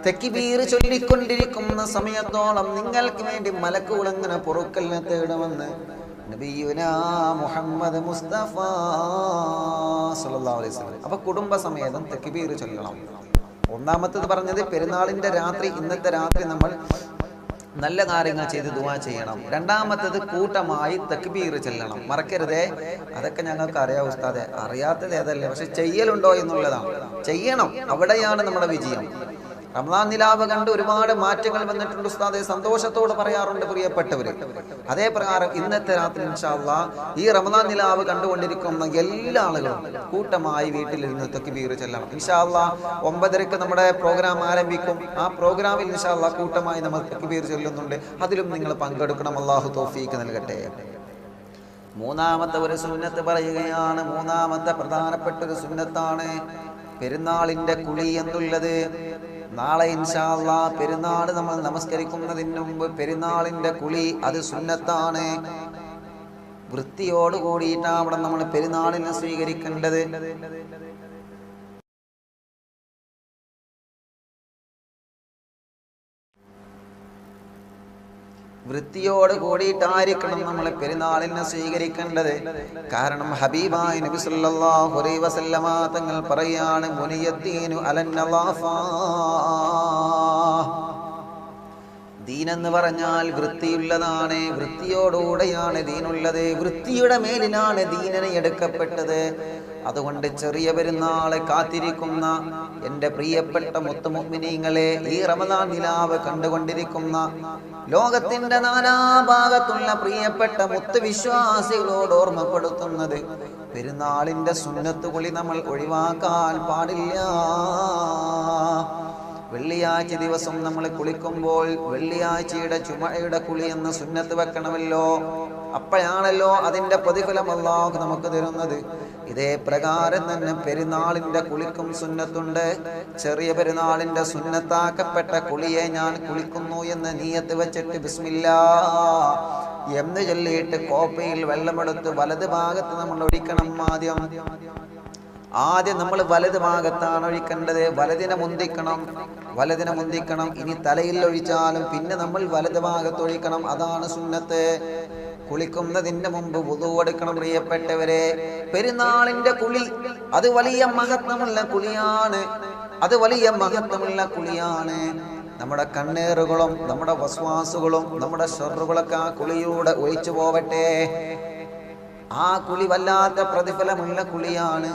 തക്ബീർ ചൊല്ലിക്കൊണ്ടിരിക്കുന്ന സമയത്തോളം നിങ്ങൾക്ക് വേണ്ടി മലക്കുകൾ അങ്ങനെ പൊറുക്കലിനെ തേടുമെന്ന് നബിയുനാ മുഹമ്മദ് മുസ്തഫ സല്ലല്ലാഹു അലൈഹി വസല്ലം. അപ്പൊ കുടുംബസമേതം തക്ബീർ ചൊല്ലണം. ഒന്നാമത്തേത് പറഞ്ഞത് പെരുന്നാളിന്റെ രാത്രി, ഇന്നത്തെ രാത്രി നമ്മൾ നല്ല കാര്യങ്ങൾ ചെയ്ത് ദുആ ചെയ്യണം. രണ്ടാമത്തേത് കൂട്ടമായി തക്ബീർ ചൊല്ലണം. മറക്കരുതേ. അതൊക്കെ ഞങ്ങൾക്ക് അറിയാം ഉസ്താദെ, അറിയാത്തത് ഏതല്ലേ, പക്ഷെ ചെയ്യലുണ്ടോ എന്നുള്ളതാണ്. ചെയ്യണം, അവിടെയാണ് നമ്മുടെ വിജയം. റമളാൻ നിലാവ് കണ്ട് ഒരുപാട് മാറ്റങ്ങൾ വന്നിട്ടുണ്ട് ഉസ്താദെ, സന്തോഷത്തോടെ പറയാറുണ്ട് പ്രിയപ്പെട്ടവര്. അതേ പ്രകാരം ഇന്നത്തെ രാത്രി ഇൻഷാ അല്ലാഹ് ഈ റമളാൻ നിലാവ് കണ്ടുകൊണ്ടിരിക്കുന്ന എല്ലാ ആളുകളും കൂട്ടമായി വീട്ടിലിരുന്ന് തക്ബീർ ചൊല്ലണം. ഇൻഷാ അല്ലാഹ് 9:30 നമ്മുടെ പ്രോഗ്രാം ആരംഭിക്കും. ആ പ്രോഗ്രാമിൽ ഇൻഷാ അല്ലാഹ് കൂട്ടമായി നമ്മൾ തക്ബീർ ചൊല്ലുന്നുണ്ട്. അതിലും നിങ്ങൾ പങ്കെടുക്കണം. അല്ലാഹു തൗഫീഖ് നൽകട്ടെ. മൂന്നാമത്തെ ഒരു സുന്നത്ത് പറയുകയാണ്. മൂന്നാമത്തെ പ്രധാനപ്പെട്ട ഒരു സുന്നത്താണ് പെരുന്നാളിന്റെ കുളി എന്നുള്ളത്. നാളെ ഇൻഷാ അല്ലാഹ് പെരുന്നാൾ നമ്മൾ നമസ്കരിക്കുന്നതിന് മുമ്പ് പെരുന്നാളിന്റെ കുളി അത് സുന്നത്താണ്. വൃത്തിയോട് കൂടിയിട്ടാണ് നമ്മൾ പെരുന്നാളിനെ സ്വീകരിക്കേണ്ടത്. വൃത്തിയോട് കൂടിയിട്ടായിരിക്കണം നമ്മൾ പെരുന്നാളിനെ സ്വീകരിക്കേണ്ടത്. കാരണം ഹബീബായ നബി സല്ലല്ലാഹു അലൈഹി വസല്ലമ തങ്ങൾ പറയാണ്, മുനിയദ്ദീനു അലന്നളാഫാ, ദീനെന്ന് പറഞ്ഞാൽ വൃത്തിയുള്ളതാണ്, വൃത്തിയോടുകൂടെയാണ് ദീനുള്ളത്, വൃത്തിയുടെ മേലിലാണ് ദീനനെ എടുക്കപ്പെട്ടത്. അതുകൊണ്ട് ചെറിയ പെരുന്നാളെ കാത്തിരിക്കുന്ന എൻ്റെ പ്രിയപ്പെട്ട മുത്തുമുഅ്മിനീങ്ങളെ, ഈ റമദാൻ നിലാവ് കണ്ടുകൊണ്ടിരിക്കുന്ന ലോകത്തിന്റെ നാനാഭാഗത്തുള്ള പ്രിയപ്പെട്ട മുത്തുവിശ്വാസികളോട് ഓർമ്മപ്പെടുത്തുന്നത്, പെരുന്നാളിന്റെ സുന്നത്ത് കുളി നമ്മൾ ഒഴിവാക്കാൻ പാടില്ല. വെള്ളിയാഴ്ച ദിവസം നമ്മൾ കുളിക്കുമ്പോൾ വെള്ളിയാഴ്ചയുടെ ചുമയുടെ കുളി എന്ന സുന്നത്ത് വെക്കണമല്ലോ. അപ്പോഴാണല്ലോ അതിൻ്റെ പ്രതിഫലം അല്ലാഹു നമുക്ക് തരുന്നത്. ഇതേ പ്രകാരം തന്നെ പെരുന്നാളിൻ്റെ കുളിക്കും സുന്നത്തുണ്ട്. ചെറിയ പെരുന്നാളിൻ്റെ സുന്നത്താക്കപ്പെട്ട കുളിയെ ഞാൻ കുളിക്കുന്നു എന്ന് നിയ്യത്ത് വെച്ചിട്ട് ബിസ്മില്ലാ എന്ന് ചൊല്ലിയിട്ട് കോപ്പയിൽ വെള്ളമെടുത്ത് വലത് ഭാഗത്ത് നമ്മൾ ഒഴിക്കണം. ആദ്യം നമ്മൾ വലത് ഭാഗത്താണ് ഒഴിക്കേണ്ടത്. വലതിനെ മുന്തിക്കണം. ഇനി തലയിൽ ഒഴിച്ചാലും പിന്നെ നമ്മൾ വലത് ഭാഗത്ത് ഒഴിക്കണം. അതാണ് സുന്നത്ത്. കുളിക്കുന്നതിന് മുമ്പ് വുളു എടുക്കണം. പ്രിയപ്പെട്ടവരെ, പെരുന്നാളിന്റെ കുളി അത് വലിയ മഹത്വമുള്ള കുളിയാണ്. നമ്മുടെ കണ്ണേറുകളും നമ്മുടെ വസ്വാസുകളും നമ്മുടെ ഷർറുകളൊക്കെ ആ കുളിയിലൂടെ ഒഴിച്ചു പോവട്ടെ. ആ കുളി വല്ലാത്ത പ്രതിഫലമുള്ള കുളിയാണ്,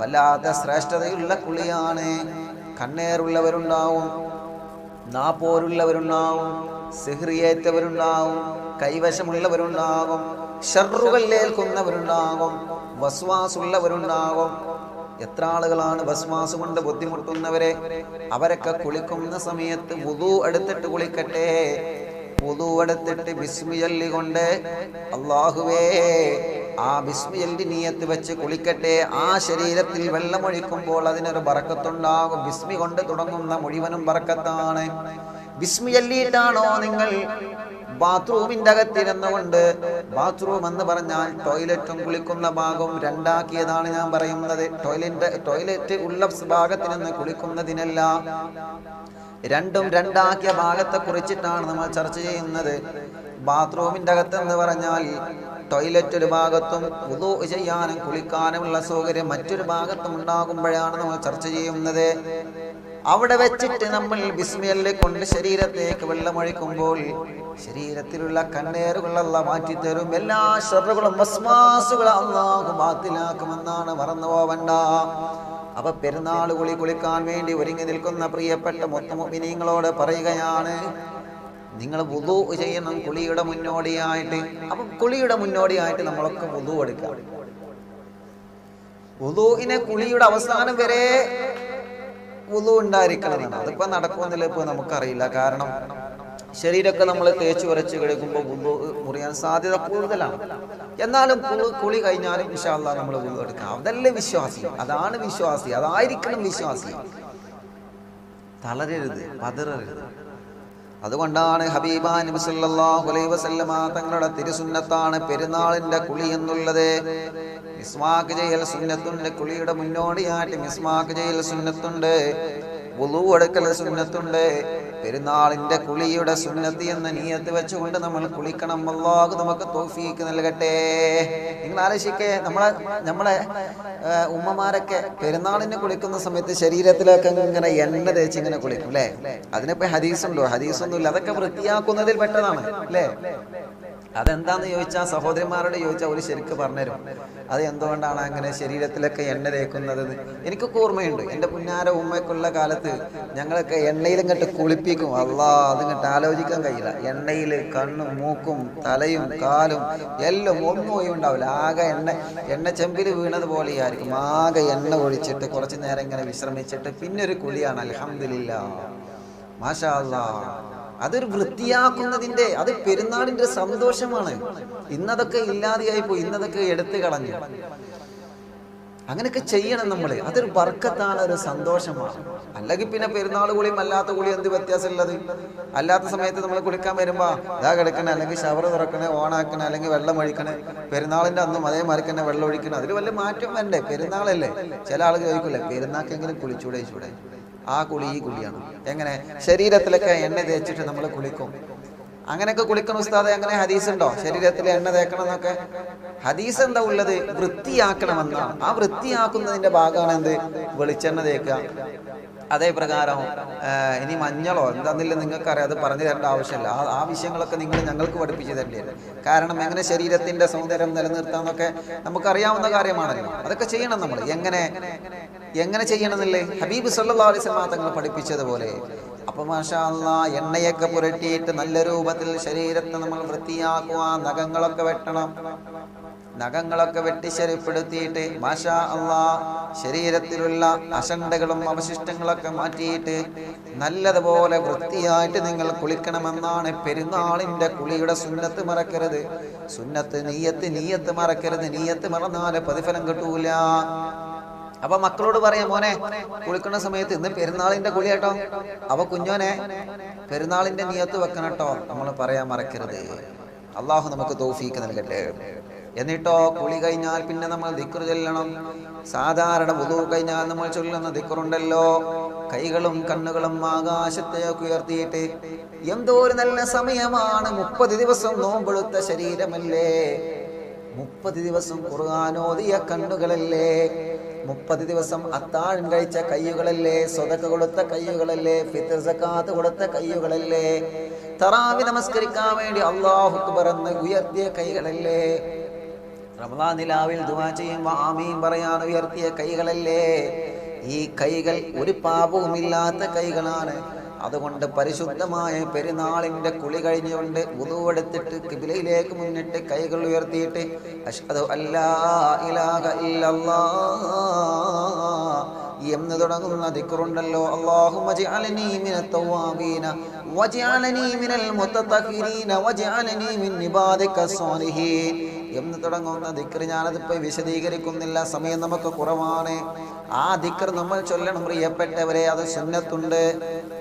വല്ലാത്ത ശ്രേഷ്ഠതയുള്ള കുളിയാണ്. കണ്ണേറുള്ളവരുണ്ടാവും, നാപ്പോരുള്ളവരുണ്ടാവും, സിഹ്റിയേറ്റവരുണ്ടാവും, കൈവശമുള്ളവരുണ്ടാകും, ഷർറുകൾ ഏൽക്കുന്നവരുണ്ടാകും, വസ്വാസുള്ളവരുണ്ടാകും. എത്ര ആളുകളാണ് വസ്വാസ് കൊണ്ട് ബുദ്ധിമുട്ടുന്നവരെ? അവരൊക്കെ കുളിക്കുന്ന സമയത്ത് വുളു എടുത്തിട്ട് കുളിക്കട്ടെ. വുളു എടുത്തിട്ട് ബിസ്മി ചൊല്ലിക്കൊണ്ട് അല്ലാഹുവേ ആ ബിസ്മി ചൊല്ലി നിയ്യത്ത് വെച്ച് കുളിക്കട്ടെ. ആ ശരീരത്തിൽ വെള്ളമൊഴിക്കുമ്പോൾ അതിനൊരു ബറക്കത്തുണ്ടാകും. ബിസ്മി കൊണ്ട് തുടങ്ങുന്ന മുഴുവനും ബറക്കത്താണ്. ബിസ്മി ചൊല്ലിയിട്ടാണോ നിങ്ങൾ ബാത്റൂമിന്റെ അകത്തിരുന്നുകൊണ്ട്, ബാത്റൂം എന്ന് പറഞ്ഞാൽ ടോയ്ലറ്റും കുളിക്കുന്ന ഭാഗവും രണ്ടാക്കിയതാണ് ഞാൻ പറയുന്നത്. ടോയ്ലറ്റ് ഉള്ള ഭാഗത്തിരുന്ന് കുളിക്കുന്നതിനല്ല, രണ്ടും രണ്ടാക്കിയ ഭാഗത്തെ കുറിച്ചിട്ടാണ് നമ്മൾ ചർച്ച ചെയ്യുന്നത്. ബാത്റൂമിന്റെ അകത്തെന്ന് പറഞ്ഞാൽ ടോയ്ലറ്റ് ഒരു ഭാഗത്തും വുളു ചെയ്യാനും കുളിക്കാനുമുള്ള സൗകര്യം മറ്റൊരു ഭാഗത്തും ഉണ്ടാകുമ്പോഴാണ് നമ്മൾ ചർച്ച ചെയ്യുന്നത്. അവിടെ വെച്ചിട്ട് നമ്മൾ ബിസ്മില്ല കൊണ്ട് ശരീരത്തേക്ക് വെള്ളമൊഴിക്കുമ്പോൾ ശരീരത്തിലുള്ള കണ്ണേറുകൾ അല്ലാഹു മാറ്റിത്തരും. എല്ലാ ശർറുകളും വസ്വാസുകളും അല്ലാഹു ബാത്തിലാക്കുമെന്നാണ് മറന്നു പോവണ്ട. അപ്പൊ പെരുന്നാൾ കുളിക്കാൻ വേണ്ടി ഒരുങ്ങി നിൽക്കുന്ന പ്രിയപ്പെട്ട മുഅ്മിനീങ്ങളോട് പറയുകയാണ്, നിങ്ങൾ വുളു ചെയ്യണം കുളിയുടെ മുന്നോടിയായിട്ട്. അപ്പൊ കുളിയുടെ മുന്നോടിയായിട്ട് നമ്മളൊക്കെ വുളു എടുക്കാം. വുളുവിനെ കുളിയുടെ അവസാനം വരെ വുളു ഉണ്ടായിരിക്കണം. അതിപ്പോ നടക്കുമെന്നില്ല, ഇപ്പൊ നമുക്കറിയില്ല. കാരണം ശരീരമൊക്കെ നമ്മൾ തേച്ച് ഉരച്ച് കഴിക്കുമ്പോൾ വുളു മുറിയാൻ സാധ്യത കൂടുതലാണ്. എന്നാലും കുളി കഴിഞ്ഞാലും ഇൻഷാ അല്ലാഹ് നമ്മൾ വുളു എടുക്കാം. അതല്ലേ വിശ്വാസി, അതാണ് വിശ്വാസി, അതായിരിക്കണം വിശ്വാസി. തളരരുത്, പതറരുത്. അതുകൊണ്ടാണ് ഹബീബാ നബി സല്ലല്ലാഹു അലൈഹി വസല്ലമ തങ്ങളുടെ തിരുസുന്നത്താണ് പെരുന്നാളിന്റെ കുളി എന്നുള്ളത്. മിസ്വാക്ക് ചെയ്യൽ സുന്നത്തുണ്ട്. കുളിയുടെ മുന്നോടിയായിട്ട് മിസ്വാക്ക് ചെയ്യൽ സുന്നത്തുണ്ട്. വുളു എടുക്കൽ സുന്നത്തുണ്ട്. പെരുന്നാളിന്റെ കുളിയുടെ സുന്നത്ത് എന്ന നിയ്യത്ത് വെച്ചുകൊണ്ട് നമ്മൾ കുളിക്കണം. അല്ലാഹു നമുക്ക് തൗഫീക്ക് നൽകട്ടെ. നിങ്ങൾ ആലോചിക്കേ, നമ്മളെ ഉമ്മമാരൊക്കെ പെരുന്നാളിന് കുളിക്കുന്ന സമയത്ത് ശരീരത്തിലൊക്കെ ഇങ്ങനെ എണ്ണ തേച്ച് ഇങ്ങനെ കുളിക്കും അല്ലേ? അതിനിപ്പോ ഹദീസുണ്ടോ? ഹദീസൊന്നുമില്ല. അതൊക്കെ വൃത്തിയാക്കുന്നതിൽ പെട്ടതാണ് അല്ലേ? അതെന്താന്ന് ചോദിച്ചാൽ, സഹോദരിമാരോട് ചോദിച്ചാൽ ഒരു ശരിക്ക് പറഞ്ഞുതരും അത് എന്തുകൊണ്ടാണ് അങ്ങനെ ശരീരത്തിലൊക്കെ എണ്ണ തേക്കുന്നത്. എനിക്കൊക്കെ ഓർമ്മയുണ്ട്, എൻ്റെ പുന്നാര ഉമ്മയ്ക്കുള്ള കാലത്ത് ഞങ്ങളൊക്കെ എണ്ണയിൽ ഇങ്ങോട്ട് കുളിപ്പിക്കും. അതിങ്ങോട്ട് ആലോചിക്കാൻ കഴിയില്ല. എണ്ണയിൽ കണ്ണും മൂക്കും തലയും കാലും എല്ലാം ഒന്നും ഉണ്ടാവില്ല. ആകെ എണ്ണ ചെമ്പിൽ വീണത് പോലെയായിരിക്കും. ആകെ എണ്ണ ഒഴിച്ചിട്ട് കുറച്ച് നേരം ഇങ്ങനെ വിശ്രമിച്ചിട്ട് പിന്നെ ഒരു കുളിയാണ്. അൽഹംദുലില്ലാ, മാഷാ അല്ലാഹ്. അതൊരു വൃത്തിയാക്കുന്നതിന്റെ, അത് പെരുന്നാളിന്റെ സന്തോഷമാണ്. ഇന്നതൊക്കെ ഇല്ലാതെയായി പോയി, ഇന്നതൊക്കെ എടുത്തു കളഞ്ഞു. അങ്ങനെയൊക്കെ ചെയ്യണം നമ്മള്. അതൊരു ബർക്കത്താണ്, ഒരു സന്തോഷമാണ്. അല്ലെങ്കിൽ പിന്നെ പെരുന്നാൾ കുളിയും അല്ലാത്ത കുളിയും എന്ത് വ്യത്യാസമുള്ളത്? അല്ലാത്ത സമയത്ത് നമ്മൾ കുളിക്കാൻ വരുമ്പോ ഇതാ കിടക്കണേ, അല്ലെങ്കിൽ ഷവർ തുറക്കണേ, ഓണാക്കണേ, അല്ലെങ്കിൽ വെള്ളം ഒഴിക്കണേ. പെരുന്നാളിന്റെ അന്നും അതേ മറിക്കണേ, വെള്ളം ഒഴിക്കണേ. അതിൽ വല്ല മാറ്റം വേണ്ടേ? പെരുന്നാളല്ലേ. ചില ആളുകൾ ചോദിക്കൂലേ, പെരുന്നാക്കെങ്കിലും കുളിച്ചൂടെ? ആ കുളി ഈ കുളിയാണ്. എങ്ങനെ? ശരീരത്തിലൊക്കെ എണ്ണ തേച്ചിട്ട് നമ്മൾ കുളിക്കും. അങ്ങനെയൊക്കെ കുളിക്കണം ഉസ്താദെ, അങ്ങനെ ഹദീസ് ഉണ്ടോ? ശരീരത്തിൽ എണ്ണ തേക്കണം എന്നൊക്കെ ഹദീസ് എന്താ ഉള്ളത്? വൃത്തിയാക്കണമെന്നാണ്. ആ വൃത്തിയാക്കുന്നതിന്റെ ഭാഗമാണ് എന്ത്? വെളിച്ചെണ്ണ തേക്കുക. അതേ പ്രകാരം ഇനി മഞ്ഞളോ എന്താന്നില്ല നിങ്ങൾക്കറിയാം, അത് പറഞ്ഞു തരേണ്ട ആവശ്യമില്ല. ആ വിഷയങ്ങളൊക്കെ നിങ്ങൾ ഞങ്ങൾക്ക് പഠിപ്പിച്ചു തരേണ്ടത്. കാരണം എങ്ങനെ ശരീരത്തിന്റെ സൗന്ദര്യം നിലനിർത്താന്നൊക്കെ നമുക്കറിയാവുന്ന കാര്യമാണല്ലോ. അതൊക്കെ ചെയ്യണം നമ്മൾ. എങ്ങനെ ചെയ്യണമെന്നില്ലേ ഹബീബ് സല്ലല്ലാഹു അലൈഹി വസല്ലം തങ്ങൾ പഠിപ്പിച്ചതുപോലെ. അപ്പൊ മാഷാ അല്ലാഹ് എണ്ണയൊക്കെ പുരട്ടിയിട്ട് നല്ല രൂപത്തിൽ ശരീരത്തെ നമ്മൾ വൃത്തിയാക്കുക. നഖങ്ങളൊക്കെ വെട്ടണം. നഖങ്ങളൊക്കെ വെട്ടി ശരിപ്പെടുത്തിയിട്ട് മാഷാ അല്ലാഹ് ശരീരത്തിലുള്ള അശണ്ടകളും അവശിഷ്ടങ്ങളൊക്കെ മാറ്റിയിട്ട് നല്ലതുപോലെ വൃത്തിയായിട്ട് നിങ്ങൾ കുളിക്കണമെന്നാണ്. പെരുന്നാളിന്റെ കുളിയുടെ സുന്നത്ത് മറക്കരുത്. സുന്നത്ത് നീയത്ത് മറക്കരുത്. നീയത്ത് മറന്നാല് പ്രതിഫലം കിട്ടൂല. അപ്പൊ മക്കളോട് പറയാം, മോനെ കുളിക്കുന്ന സമയത്ത് ഇന്ന് പെരുന്നാളിന്റെ കുളി കേട്ടോ, അവ കുഞ്ഞോനെ പെരുന്നാളിന്റെ നിയത്ത് വെക്കണം കേട്ടോ, നമ്മൾ പറയാൻ മറക്കരുത്. അള്ളാഹു നമുക്ക് തൗഫീക്ക് നൽകട്ടെ. എന്നിട്ടോ കുളി കഴിഞ്ഞാൽ പിന്നെ നമ്മൾ ദിക്ർ ചൊല്ലണം. സാധാരണ വുളൂ കഴിഞ്ഞാൽ നമ്മൾ ചൊല്ലുന്ന ദിക്റുണ്ടല്ലോ, കൈകളും കണ്ണുകളും ആകാശത്തേക്ക് ഉയർത്തിയിട്ട് എന്തോ ഒരു നല്ല സമയമാണ്. 30 ദിവസം നോമ്പെടുത്ത ശരീരമല്ലേ, 30 ദിവസം ഖുർആനോദിയ കണ്ണുകളല്ലേ, 30 ദിവസം അത്താഴം കഴിച്ച കയ്യുകളല്ലേ, സ്വതക്ക കൊടുത്ത കയ്യുകളല്ലേ, ഫിത്ർ സക്കാത്ത് കൊടുത്ത കയ്യുകളല്ലേ, തറാവി നമസ്കരിക്കാൻ വേണ്ടി അല്ലാഹു അക്ബർ എന്ന് ഉയർത്തിയ കൈകളല്ലേ, റമളാൻ നിലാവിൽ ദുആ ചെയ്യുമ്പോൾ ആമീൻ പറയാൻ ഉയർത്തിയ കൈകളല്ലേ. ഈ കൈകൾ ഒരു പാപവുമില്ലാത്ത കൈകളാണ്. അതുകൊണ്ട് പരിശുദ്ധമായ പെരുന്നാളിന്റെ കുളി കഴിഞ്ഞുകൊണ്ട് വുളൂ എടുത്തിട്ട് ഖിബ്ലയിലേക്ക് മുന്നിട്ട് കൈകൾ ഉയർത്തിയിട്ട് അഷ്ഹദു അല്ലാ ഇലാഹ ഇല്ലല്ലാഹ് എന്ന് തുടങ്ങുന്ന ദിക്റുണ്ടല്ലോ, അല്ലാഹുമ്മ ജഅൽനി മിനൽ തവ്വാബീന വജഅൽനി മിനൽ മുതതഹിരീന വജഅൽനി മിൻ ഇബാദിക സ്വാലിഹീൻ എന്ന് തുടങ്ങുന്ന ദിക്ർ ഞാനതിപ്പോൾ വിശദീകരിക്കുന്നില്ല, സമയം നമുക്ക് കുറവാണ്. ആ ദിക്ർ നമ്മൾ ചൊല്ലണം പ്രിയപ്പെട്ടവരെ. അത് സുന്നത്തുണ്ട്.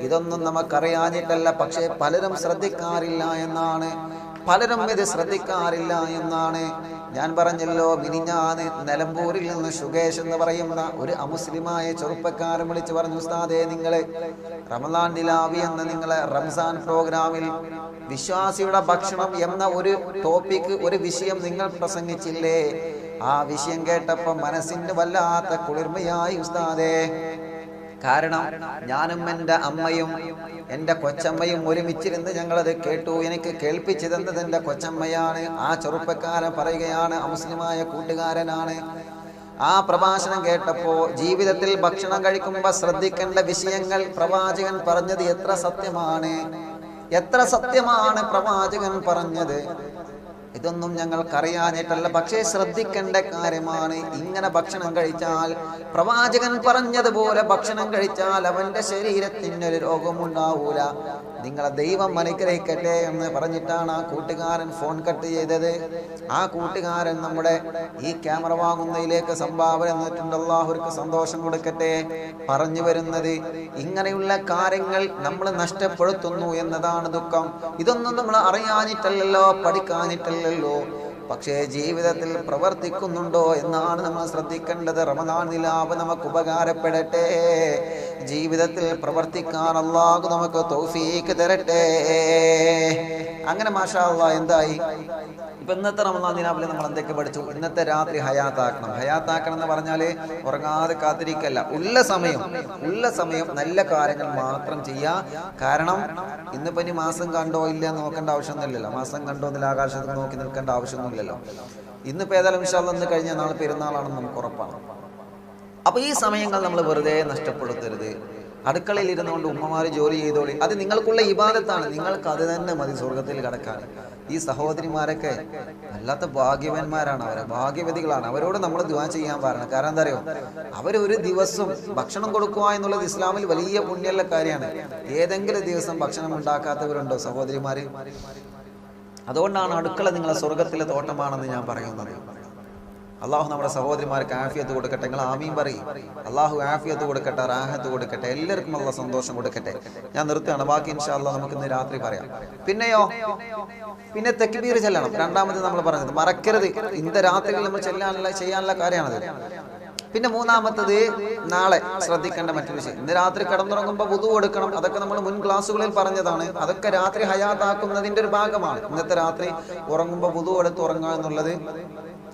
ഇതൊന്നും നമുക്കറിയാഞ്ഞിട്ടല്ല, പക്ഷേ പലരും ശ്രദ്ധിക്കാറില്ല എന്നാണ്. ഞാൻ പറഞ്ഞല്ലോ, മിനിഞ്ഞാന്ന് നിലമ്പൂരിൽ നിന്ന് ഷുഗേഷ് എന്ന് പറയുന്ന ഒരു അമുസ്ലിമായ ചെറുപ്പക്കാരൻ വിളിച്ചു പറഞ്ഞു, ഉസ്താദേ നിങ്ങൾ റമളാൻ നിലാവി എന്ന നിങ്ങളെ റംസാൻ പ്രോഗ്രാമിൽ വിശ്വാസിയുടെ ഭക്ഷണം എന്ന ഒരു ടോപ്പിക്, ഒരു വിഷയം നിങ്ങൾ പ്രസംഗിച്ചില്ലേ? ആ വിഷയം കേട്ടപ്പോൾ മനസ്സിന് വല്ലാത്ത കുളിർമയായി ഉസ്താദേ. കാരണം ഞാനും എൻ്റെ അമ്മയും എൻ്റെ കൊച്ചമ്മയും ഒരുമിച്ചിരുന്ന് ഞങ്ങളത് കേട്ടു. എനിക്ക് കേൾപ്പിച്ചു തന്നത് എൻ്റെ കൊച്ചമ്മയാണ്. ആ ചെറുപ്പക്കാരൻ പറയുകയാണ്, അമുസ്ലിമായ കൂട്ടുകാരനാണ്. ആ പ്രഭാഷണം കേട്ടപ്പോൾ ജീവിതത്തിൽ ഭക്ഷണം കഴിക്കുമ്പോൾ ശ്രദ്ധിക്കേണ്ട വിഷയങ്ങൾ പ്രവാചകൻ പറഞ്ഞത് എത്ര സത്യമാണ് പ്രവാചകൻ പറഞ്ഞത്. ഇതൊന്നും ഞങ്ങൾക്കറിയാഞ്ഞിട്ടല്ല, പക്ഷേ ശ്രദ്ധിക്കേണ്ട കാര്യമാണ്. ഇങ്ങനെ ഭക്ഷണം കഴിച്ചാൽ, പ്രവാചകൻ പറഞ്ഞതുപോലെ ഭക്ഷണം കഴിച്ചാൽ അവന്റെ ശരീരത്തിനൊരു രോഗമുണ്ടാവൂല. നിങ്ങളെ ദൈവം അനുഗ്രഹിക്കട്ടെ എന്ന് പറഞ്ഞിട്ടാണ് ആ കൂട്ടുകാരൻ ഫോൺ കട്ട് ചെയ്തത്. ആ കൂട്ടുകാരൻ നമ്മുടെ ഈ ക്യാമറ വാങ്ങുന്നതിലേക്ക് സംഭാവന എന്നിട്ടുണ്ട്. അല്ലാഹുവിற்கு സന്തോഷം കൊടുക്കട്ടെ. പറഞ്ഞു വരുന്നത്, ഇങ്ങനെയുള്ള കാര്യങ്ങൾ നമ്മൾ നഷ്ടപ്പെടുത്തുന്നു എന്നതാണ് ദുഃഖം. ഇതൊന്നും നമ്മൾ അറിയാനിട്ടല്ലോ, പഠിക്കാനിട്ടല്ലോ, പക്ഷേ ജീവിതത്തിൽ പ്രവർത്തിക്കുന്നുണ്ടോ എന്നാണ് നമ്മൾ ശ്രദ്ധിക്കേണ്ടത്. റമദാൻ നിലാവ് നമുക്ക് ഉപകാരപ്പെടട്ടെ. ജീവിതത്തിൽ പ്രവർത്തിക്കാൻ അല്ലാഹു നമുക്ക് തൗഫീക്ക് തരട്ടെ. അങ്ങനെ മാഷാ അല്ലാഹ് എന്തായി? ഇപ്പൊ ഇന്നത്തെ റമദാൻ ദിനാവിൽ നമ്മൾ എന്തൊക്കെ പഠിച്ചു? ഇന്നത്തെ രാത്രി ഹയാത്താക്കണം എന്ന് പറഞ്ഞാല് ഉറങ്ങാതെ കാത്തിരിക്കല്ല. ഉള്ള സമയം നല്ല കാര്യങ്ങൾ മാത്രം ചെയ്യാ. കാരണം ഇന്നിപ്പോ ഇനി മാസം കണ്ടോ ഇല്ല നോക്കേണ്ട ആവശ്യമൊന്നുമില്ലല്ലോ. മാസം കണ്ടോ എന്നില്ല ആകാശത്ത് നോക്കി നിൽക്കേണ്ട ആവശ്യമൊന്നുമില്ലല്ലോ. ഇന്നിപ്പോ ഏതായാലും ഇൻഷാ അല്ലാഹ് ഇന്ന് കഴിഞ്ഞ നാളെ പെരുന്നാളാണെന്ന് നമുക്ക് ഉറപ്പാണ്. അപ്പൊ ഈ സമയങ്ങൾ നമ്മൾ വെറുതെ നഷ്ടപ്പെടുത്തരുത്. അടുക്കളയിൽ ഇരുന്നുകൊണ്ട് ഉമ്മമാര് ജോലി ചെയ്തോളി, അത് നിങ്ങൾക്കുള്ള ഇബാദത്താണ്. നിങ്ങൾക്ക് അത് തന്നെ മതി സ്വർഗത്തിൽ കടക്കാൻ. ഈ സഹോദരിമാരൊക്കെ വല്ലാത്ത ഭാഗ്യവാന്മാരാണ്, അവരെ ഭാഗ്യവതികളാണ്. അവരോട് നമ്മൾ ദുആ ചെയ്യാൻ പറയണം. കാരണം എന്താ അറിയോ, അവരൊരു ദിവസം ഭക്ഷണം കൊടുക്കുക എന്നുള്ളത് ഇസ്ലാമിൽ വലിയ പുണ്യമുള്ള കാര്യമാണ്. ഏതെങ്കിലും ദിവസം ഭക്ഷണം ഉണ്ടാക്കാത്തവരുണ്ടോ സഹോദരിമാര്? അതുകൊണ്ടാണ് അടുക്കള നിങ്ങളെ സ്വർഗത്തിലെ തോട്ടമാണെന്ന് ഞാൻ പറയുന്നത്. അള്ളാഹു നമ്മുടെ സഹോദരിമാർക്ക് ആഫിയത്ത് കൊടുക്കട്ടെ. നിങ്ങൾ ആമീൻ പറയും. അള്ളാഹു ആഫിയത്ത് കൊടുക്കട്ടെ, റാഹത്ത് കൊടുക്കട്ടെ, എല്ലാവർക്കും അള്ളാഹ് സന്തോഷം കൊടുക്കട്ടെ. ഞാൻ നിർത്തുകയാണ്. ബാക്കി ഇൻഷാ അല്ലാഹ് നമുക്ക് ഇന്ന് രാത്രി പറയാം. പിന്നെ തക്ബീർ ചെല്ലണം. രണ്ടാമത് നമ്മൾ പറഞ്ഞത് മറക്കരുത്. ഇന്ന് രാത്രിയിൽ നമ്മൾ ചെയ്യാനുള്ള കാര്യമാണത്. പിന്നെ മൂന്നാമത്തത് നാളെ ശ്രദ്ധിക്കേണ്ട മറ്റൊരു വിഷയം, ഇന്ന് രാത്രി കിടന്നുറങ്ങുമ്പോൾ വുദു എടുക്കണം. അതൊക്കെ നമ്മൾ മുൻ ക്ലാസ്സുകളിൽ പറഞ്ഞതാണ്. അതൊക്കെ രാത്രി ഹയാത്താക്കുന്നതിന്റെ ഒരു ഭാഗമാണ്. ഇന്നത്തെ രാത്രി ഉറങ്ങുമ്പോൾ വുദു എടുത്ത് ഉറങ്ങുക എന്നുള്ളത്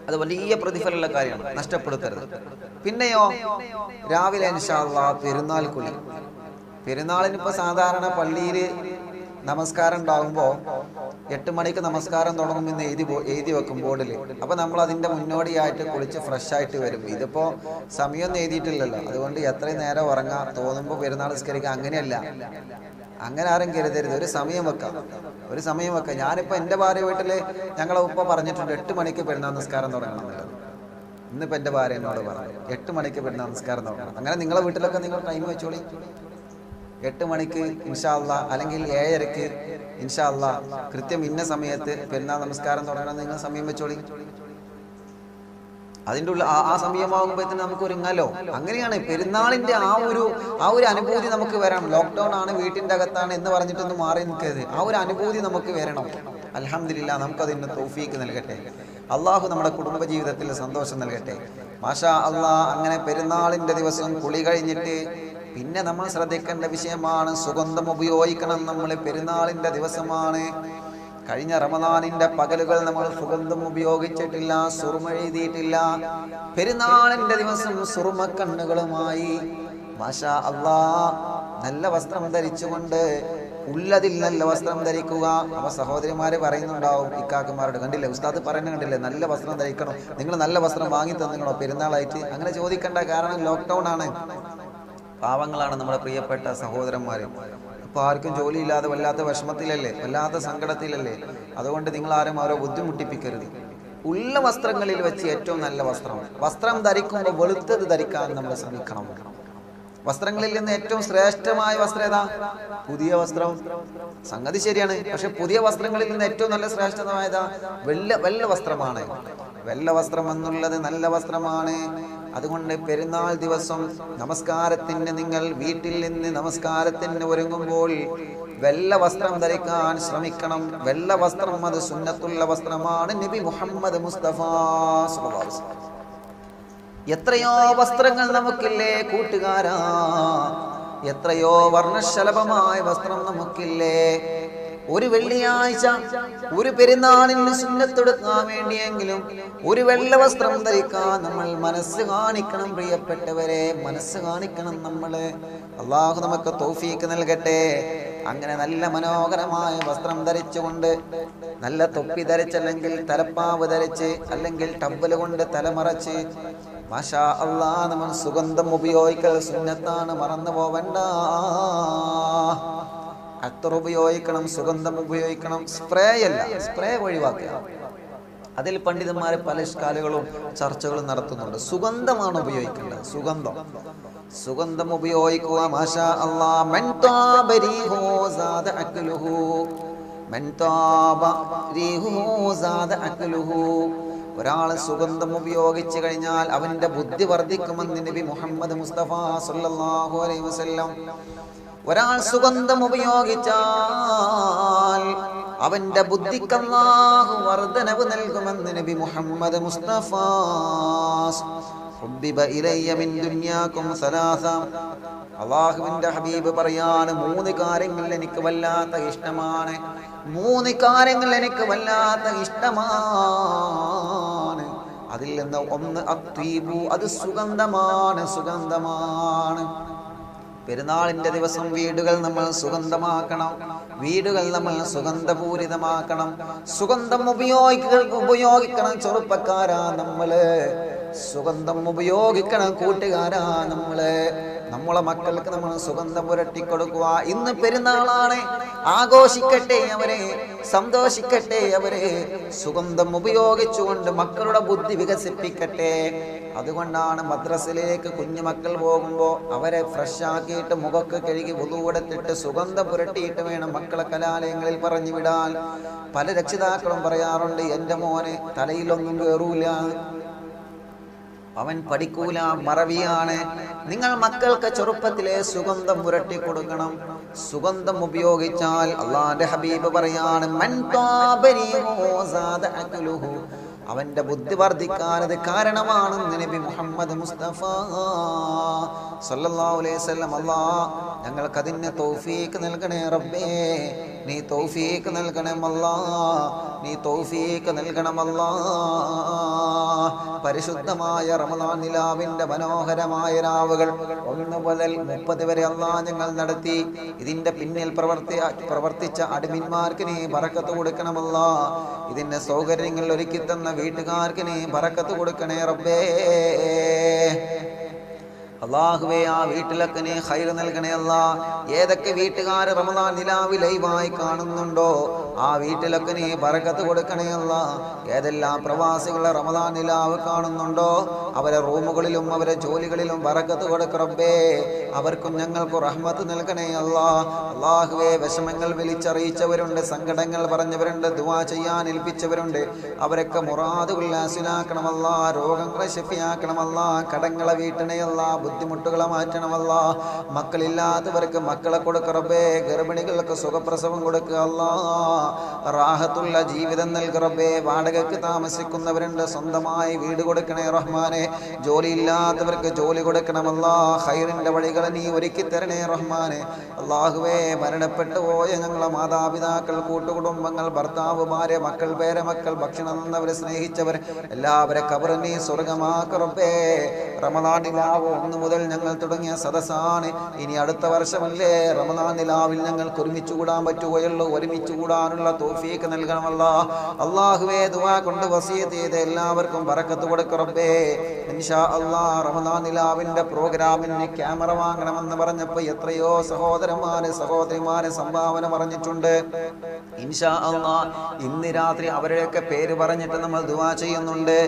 അത് വലിയ പ്രതിഫലമുള്ള കാര്യമാണ്, നഷ്ടപ്പെടുത്തരുത്. പിന്നെയോ രാവിലെ ഇൻഷാ അല്ലാഹ് പെരുന്നാൾ കുളി. പെരുന്നാളിനിപ്പോൾ സാധാരണ പള്ളിയിൽ നമസ്കാരം ഉണ്ടാകുമ്പോൾ 8 മണിക്ക് നമസ്കാരം തുടങ്ങുമെന്ന് എഴുതി വെക്കും ബോർഡിൽ. അപ്പോൾ നമ്മൾ അതിൻ്റെ മുന്നോടിയായിട്ട് കുളിച്ച് ഫ്രഷ് ആയിട്ട് വരും. ഇതിപ്പോൾ സമയമൊന്നും എഴുതിയിട്ടില്ലല്ലോ, അതുകൊണ്ട് എത്രയും നേരം ഉറങ്ങാൻ തോന്നുമ്പോൾ പെരുന്നാൾ നിസ്കരിക്കുക. അങ്ങനെയല്ല, അങ്ങനെ ആരും കരുതരുത്. ഒരു സമയം വെക്കാം. ഞാനിപ്പോൾ എൻ്റെ ഭാര്യ വീട്ടിൽ ഞങ്ങളെ ഉപ്പ പറഞ്ഞിട്ടുണ്ട് 8 മണിക്ക് പെരുന്നാൾ നിസ്കാരം തുടങ്ങണം എന്നുള്ളത്. ഇന്നിപ്പോൾ എൻ്റെ ഭാര്യ എന്നോട് പറഞ്ഞു 8 മണിക്ക് പെരുന്നാൾ നിസ്കാരം തുടങ്ങണം. അങ്ങനെ നിങ്ങളെ വീട്ടിലൊക്കെ നിങ്ങൾ ടൈം വെച്ചോളി. 8 മണിക്ക് ഇൻഷാ അല്ലാഹ്, അല്ലെങ്കിൽ 7:30 ഇൻഷാ അല്ലാഹ്, കൃത്യം ഇന്ന സമയത്ത് പെരുന്നാൾ നമസ്കാരം തുടങ്ങണം. നിങ്ങൾ സമയം വെച്ചോളി. അതിൻ്റെ ഉള്ളിൽ ആ സമയമാകുമ്പോഴത്തേന് നമുക്ക് ഒരുങ്ങാലോ. അങ്ങനെയാണ് പെരുന്നാളിൻ്റെ ആ ഒരു അനുഭൂതി നമുക്ക് വരണം. ലോക്ക്ഡൗൺ ആണ്, വീട്ടിൻ്റെ അകത്താണ് എന്ന് പറഞ്ഞിട്ടൊന്നും മാറി നിൽക്കരുത്. ആ ഒരു അനുഭൂതി നമുക്ക് വരണം. അൽഹംദുലില്ലാഹ്, നമുക്കതിന് തൗഫീക്ക് നൽകട്ടെ. അള്ളാഹു നമ്മുടെ കുടുംബ ജീവിതത്തിൽ സന്തോഷം നൽകട്ടെ. മാഷാ അല്ലാഹ്. അങ്ങനെ പെരുന്നാളിൻ്റെ ദിവസം കുളി കഴിഞ്ഞിട്ട് പിന്നെ നമ്മൾ ശ്രദ്ധിക്കേണ്ട വിഷയമാണ് സുഗന്ധം ഉപയോഗിക്കണം. നമ്മൾ പെരുന്നാളിൻ്റെ ദിവസമാണ്, കഴിഞ്ഞ റമദാനിന്റെ പകലുകൾ നമ്മൾ സുഗന്ധം ഉപയോഗിച്ചിട്ടില്ല, സുറുമ എഴുതിയിട്ടില്ല. പെരുന്നാളിന്റെ ദിവസം സുറുമ കണ്ണുകളുമായി മാഷാ അല്ലാഹ് നല്ല വസ്ത്രം ധരിച്ചുകൊണ്ട്, ഉള്ളതിൽ നല്ല വസ്ത്രം ധരിക്കുക. അപ്പൊ സഹോദരിമാര് പറയുന്നുണ്ടാവും, ഇക്കാക്കന്മാരോട്, കണ്ടില്ലേ ഉസ്താദ് പറയുന്നത് കണ്ടില്ലേ, നല്ല വസ്ത്രം ധരിക്കണം, നിങ്ങൾ നല്ല വസ്ത്രം വാങ്ങി തന്നിക്കണോ പെരുന്നാളായിട്ട്? അങ്ങനെ ചോദിക്കേണ്ട, കാരണം ലോക്ക്ഡൗൺ ആണ്. പാവങ്ങളാണ് നമ്മുടെ പ്രിയപ്പെട്ട സഹോദരന്മാർ. ഇപ്പോൾ ആർക്കും ജോലിയില്ലാതെ വല്ലാത്ത വിഷമത്തിലല്ലേ, വല്ലാത്ത സങ്കടത്തിലല്ലേ. അതുകൊണ്ട് നിങ്ങൾ ആരും അവരെ ബുദ്ധിമുട്ടിപ്പിക്കരുത്. ഉള്ള വസ്ത്രങ്ങളിൽ വെച്ച് ഏറ്റവും നല്ല വസ്ത്രം ധരിക്കുമ്പോൾ വെളുത്തത് ധരിക്കാൻ നമ്മൾ ശ്രമിക്കണം. വസ്ത്രങ്ങളിൽ നിന്ന് ഏറ്റവും ശ്രേഷ്ഠമായ വസ്ത്രം ഏതാ? പുതിയ വസ്ത്രം. സംഗതി ശരിയാണ്, പക്ഷെ പുതിയ വസ്ത്രങ്ങളിൽ നിന്ന് ഏറ്റവും നല്ല ശ്രേഷ്ഠമായതാ വെള്ള വസ്ത്രമാണ്. വെള്ള വസ്ത്രം എന്നുള്ളത് നല്ല വസ്ത്രമാണ്. അതുകൊണ്ട് പെരുന്നാൾ ദിവസം നമസ്കാരത്തിന് നിങ്ങൾ വീട്ടിൽ നിന്ന് നമസ്കാരത്തിന് ഒരുങ്ങുമ്പോൾ വെള്ള വസ്ത്രം ധരിക്കാൻ ശ്രമിക്കണം. വെള്ള വസ്ത്രം അത് സുന്നത്തുള്ള വസ്ത്രമാണ്. നബി മുഹമ്മദ് മുസ്തഫ സ്വല്ലല്ലാഹു അലൈഹി വസല്ലം. എത്രയോ വസ്ത്രങ്ങൾ നമുക്കില്ലേ കൂട്ടുകാരാ, എത്രയോ വർണ്ണശലഭമായ വസ്ത്രം നമുക്കില്ലേ. ഒരു വെള്ളിയാഴ്ച ഒരു പെരുന്നാളിന് സുന്നത്തെടുക്കാൻ വേണ്ടിയെങ്കിലും ഒരു വെള്ള വസ്ത്രം ധരിക്കാൻ നമ്മൾ മനസ്സ് കാണിക്കണം. പ്രിയപ്പെട്ടവരെ, മനസ്സ് കാണിക്കണം നമ്മള്. അള്ളാഹു നമുക്ക് തൗഫീക്ക് നൽകട്ടെ. അങ്ങനെ നല്ല മനോഹരമായ വസ്ത്രം ധരിച്ചുകൊണ്ട്, നല്ല തൊപ്പി ധരിച്ചല്ലെങ്കിൽ തലപ്പാവ് ധരിച്ച്, അല്ലെങ്കിൽ ടവ്വൽ കൊണ്ട് തലമറച്ച്, മാഷാ അല്ലാഹ് നമ്മൾ സുഗന്ധം ഉപയോഗിക്കൽ സുന്നത്താണ്, മറന്നു പോവണ്ട. അത്തർ ഉപയോഗിക്കണം, സുഗന്ധം ഉപയോഗിക്കണം. സ്പ്രേ അല്ല, സ്പ്രേ ഒഴിവാക്കുക. അതിൽ പണ്ഡിതന്മാർ പല ഇഷ്കാലുകളും ചർച്ചകളും നടത്തുന്നുണ്ട്. സുഗന്ധമാണ് ഉപയോഗിക്കേണ്ടത്. സുഗന്ധം ഉപയോഗിക്കുക. മാഷാ അല്ലാഹ്. മൻ താബ റീഹു സാദ അക്ലുഹു, മൻ താബ റീഹു സാദ അക്ലുഹു. ഒരാൾ സുഗന്ധം ഉപയോഗിച്ചു കഴിഞ്ഞാൽ അവന്റെ ബുദ്ധി വർദ്ധിക്കുമെന്ന് നബി മുഹമ്മദ് മുസ്തഫ സല്ലല്ലാഹു അലൈഹി വസല്ലം. ഒരാൾ സുഗന്ധം ഉപയോഗിച്ചാൽ അവന്റെ ബുദ്ധിക്ക് അല്ലാഹു വർദ്ധനവ് നൽകുമെന്ന് നബി മുഹമ്മദ് മുസ്തഫ. ഹുബ്ബിബ ഇലയ്യ മിൻ ദുനിയാകും സലാസ. അല്ലാഹുവിന്റെ ഹബീബ് പറയാണ്, 3 കാര്യങ്ങൾ എനിക്ക് വല്ലാത്ത ഇഷ്ടമാണ്. 3 കാര്യങ്ങൾ എനിക്ക് വല്ലാത്ത ഇഷ്ടമാണ്. അതിൽ നിന്ന് ഒന്ന് അത്വീബു, അത് സുഗന്ധമാണ്. പെരുന്നാളിന്റെ ദിവസം വീടുകൾ നമ്മൾ സുഗന്ധമാക്കണം. വീടുകൾ നമ്മൾ സുഗന്ധപൂരിതമാക്കണം. സുഗന്ധം ഉപയോഗിക്കണം ചെറുപ്പക്കാരാ നമ്മള്. സുഗന്ധം ഉപയോഗിക്കണം കൂട്ടുകാരാ നമ്മള്. നമ്മളെ മക്കൾക്ക് നമ്മൾ സുഗന്ധം പുരട്ടിക്കൊടുക്കുക. ഇന്ന് പെരുന്നാളാണ്, ആഘോഷിക്കട്ടെ അവരെ, സന്തോഷിക്കട്ടെ അവരെ. സുഗന്ധം ഉപയോഗിച്ചുകൊണ്ട് മക്കളുടെ ബുദ്ധി വികസിപ്പിക്കട്ടെ. അതുകൊണ്ടാണ് മദ്രസയിലേക്ക് കുഞ്ഞുമക്കൾ പോകുമ്പോൾ അവരെ ഫ്രഷ് ആക്കിയിട്ട് മുഖക്ക് കഴുകി വുളൂഎടുത്തിട്ട് സുഗന്ധം പുരട്ടിയിട്ട് വേണം മക്കളെ കലാലയങ്ങളിൽ പറഞ്ഞു വിടാൻ. പല രക്ഷിതാക്കളും പറയാറുണ്ട്, എൻ്റെ മോന് തലയിലൊന്നും കയറൂല, അവൻ പഠിക്കൂല, മറവിയാണ്. നിങ്ങൾ മക്കൾക്ക് ചെറുപ്പത്തിലെ സുഗന്ധം പുരട്ടി കൊടുക്കണം. സുഗന്ധം ഉപയോഗിച്ചാൽ അല്ലാഹുവിന്റെ ഹബീബ് പറയാണ്, മൻ താബരിഹു സാദ അക്ലുഹു. അവൻ്റെ ബുദ്ധി വർദ്ധിക്കാനത് കാരണമാണെന്ന് നബി മുഹമ്മദ് മുസ്തഫ സല്ലല്ലാഹു അലൈഹി വസല്ലം. അല്ലാഹ് ഞങ്ങൾക്കതിന് തൗഫീഖ് നൽകണേ റബ്ബേ, നീ തൗഫീഖ് നൽകണം അല്ലാഹ്, നീ തൗഫീഖ് നൽകണം അല്ലാഹ്. പരിശുദ്ധമായ റമദാൻ നിലാവിൻ്റെ മനോഹരമായ രാവുകൾ 1 മുതൽ 30 വരെ അല്ലാഹ് ഞങ്ങൾ നടത്തി. ഇതിൻ്റെ പിന്നിൽ പ്രവർത്തിച്ച അടിമിന്മാർക്ക് നീ ബറക്കത്ത് കൊടുക്കണമല്ലാ. ഇതിൻ്റെ സൗകര്യങ്ങൾ ഒരുക്കി തന്ന വീട്ടുകാർക്ക് നീ ബറക്കത്ത് കൊടുക്കണേ റബ്ബേ. അല്ലാഹുവേ ആ വീട്ടിലൊക്കെ നീ ഖൈർ നൽകണേ അല്ലാ. ഏതൊക്കെ വീട്ടുകാർ റമദാൻ നിലാവ് ലൈവായി കാണുന്നുണ്ടോ ആ വീട്ടിലൊക്കെ നീ ബറക്കത്ത് കൊടുക്കണേ അല്ലാ. ഏതെല്ലാം പ്രവാസികൾ റമദാൻ നിലാവ് കാണുന്നുണ്ടോ അവരെ റൂമുകളിലും അവരെ ജോലികളിലും ബറക്കത്ത് കൊടുക്ക റബ്ബേ. അവർക്കും ഞങ്ങൾക്കും റഹ്മത്ത് നൽകണേ അല്ലാ. അല്ലാഹുവേ വിഷമങ്ങൾ വിളിച്ചറിയിച്ചവരുണ്ട്, സങ്കടങ്ങൾ പറഞ്ഞവരുണ്ട്, ദുആ ചെയ്യാൻ ഏൽപ്പിച്ചവരുണ്ട്. അവരൊക്കെ മുറാദുകൾ ഹാസിലാക്കണമല്ലാ, രോഗങ്ങളെ ശിഫിയാക്കണമല്ലാ, കടങ്ങളെ വീട്ടണയല്ലാ, ബുദ്ധിമുട്ടുകളെ മാറ്റണമല്ലാ. മക്കളില്ലാത്തവർക്ക് മക്കളെ കൊടുക്ക റബ്ബേ. ഗർഭിണികൾക്ക് സുഖപ്രസവം കൊടുക്കുക അല്ലാ. റാഹത്തുള്ള ജീവിതം നൽക റബ്ബേ. വാടകയ്ക്ക് താമസിക്കുന്നവരുണ്ട്, സ്വന്തമായി വീട് കൊടുക്കണേ റഹ്മാനെ. ജോലിയില്ലാത്തവർക്ക് ജോലി കൊടുക്കണമല്ലാ. ഖൈറിന്റെ വഴികളെ നീ ഒരുക്കി തരണേ റഹ്മാനെ. അല്ലാഹുവേ മരണപ്പെട്ടു പോയ ഞങ്ങളെ മാതാപിതാക്കൾ, കൂട്ടുകുടുംബങ്ങൾ, ഭർത്താവ്, ഭാര്യ, മക്കൾ, പേരമക്കൾ, ഭക്ഷണം തന്നവരെ, സ്നേഹിച്ചവർ എല്ലാവരെ ഖബർ നീ സ്വർഗമാക്ക റബ്ബേ. റമദാൻ നിലാവ് 1 മുതൽ ഞങ്ങൾ തുടങ്ങിയ സദസ്സാണ്. ഇനി അടുത്ത വർഷമല്ലേ റമദാൻ നിലാവിൽ ഞങ്ങൾക്ക് ഒരുമിച്ച് കൂടാൻ പറ്റുകയുള്ളൂ. ഒരുമിച്ച് കൂടാനുള്ള തൗഫീഖ് നൽകണമല്ലാ. അല്ലാഹുവേ ദുആ കൊണ്ട് വസിയത്ത് ചെയ്ത് എല്ലാവർക്കും ബറക്കത്ത് കൊടുക്ക റബ്ബേ. ഇൻഷാ അല്ലാഹ് റമദാൻ നിലാവിന്റെ പ്രോഗ്രാമിന് ക്യാമറ വാങ്ങണമെന്ന് പറഞ്ഞപ്പോൾ എത്രയോ സഹോദരന്മാരെ സഹോദരിമാരെ സംഭാവന പറഞ്ഞിട്ടുണ്ട്. ഇൻഷാ അല്ലാഹ് ഇന്ന് രാത്രി അവരുടെയൊക്കെ പേര് പറഞ്ഞിട്ട് നമ്മൾ ദുആ ചെയ്യുന്നുണ്ട്.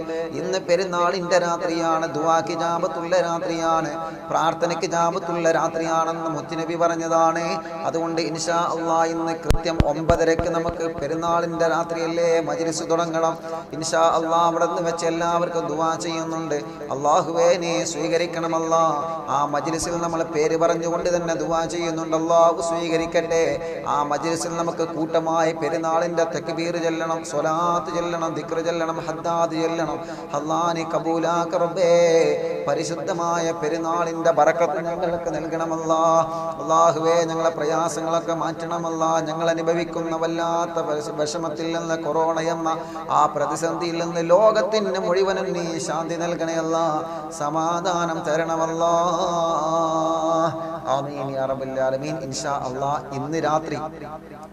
ഇന്ന് പെരുന്നാളിന്റെ രാത്രിയാണ്, ദുആക്ക് ഇജാബത്തുള്ള രാത്രിയാണ്, പ്രാർത്ഥനയ്ക്ക് ഇജാബത്തുള്ള രാത്രിയാണെന്ന് മുത്തുനബി പറഞ്ഞതാണ്. അതുകൊണ്ട് ഇൻഷാ അല്ലാഹ് ഇന്ന് കൃത്യം 9:30 നമുക്ക് പെരുന്നാളിന്റെ രാത്രിയല്ലേ മജ്ലിസ് തുടങ്ങണം. ഇൻഷാ അല്ലാഹ് അവിടെ നിന്ന് വെച്ച് എല്ലാവർക്കും ദുആ ചെയ്യുന്നുണ്ട്. അല്ലാഹുവേ നീ സ്വീകരിക്കണമല്ലാ. ആ മജ്ലിസിൽ നമ്മൾ പേര് പറഞ്ഞുകൊണ്ട് തന്നെ ദുആ ചെയ്യുന്നുണ്ട്. അല്ലാഹു സ്വീകരിക്കട്ടെ. ആ മജ്ലിസിൽ നമുക്ക് കൂട്ടമായി പെരുന്നാളിന്റെ തക്ബീർ ചൊല്ലണം, സ്വലാത്ത് ചൊല്ലണം, ദിക്ർ ചൊല്ലണം, ഹദ്ദാദ് ചൊല്ലണം. അല്ലാഹ് നീ കബൂലാക്ക റബ്ബേ. പരിശുദ്ധമായ പെരുന്നാളിന്റെ ബറക്കത്ത് ഞങ്ങൾക്ക് നൽകണമല്ലാ. അല്ലാഹുവേ ഞങ്ങളെ പ്രയാസങ്ങളൊക്കെ മാറ്റണമല്ലാ. ഞങ്ങൾ അനുഭവിക്കുന്ന വല്ലാത്ത വിഷമത്തിൽ നിന്ന്, കൊറോണ എന്ന ആ പ്രതിസന്ധിയിൽ നിന്ന് ലോകത്തിന് മുഴുവനും നീ ശാന്തി നൽകണയല്ല, സമാധാനം തരണമല്ലാ. ആമീൻ യാ റബ്ബൽ ആലമീൻ. ഇൻഷാ അല്ലാഹ് ഇന്ന് രാത്രി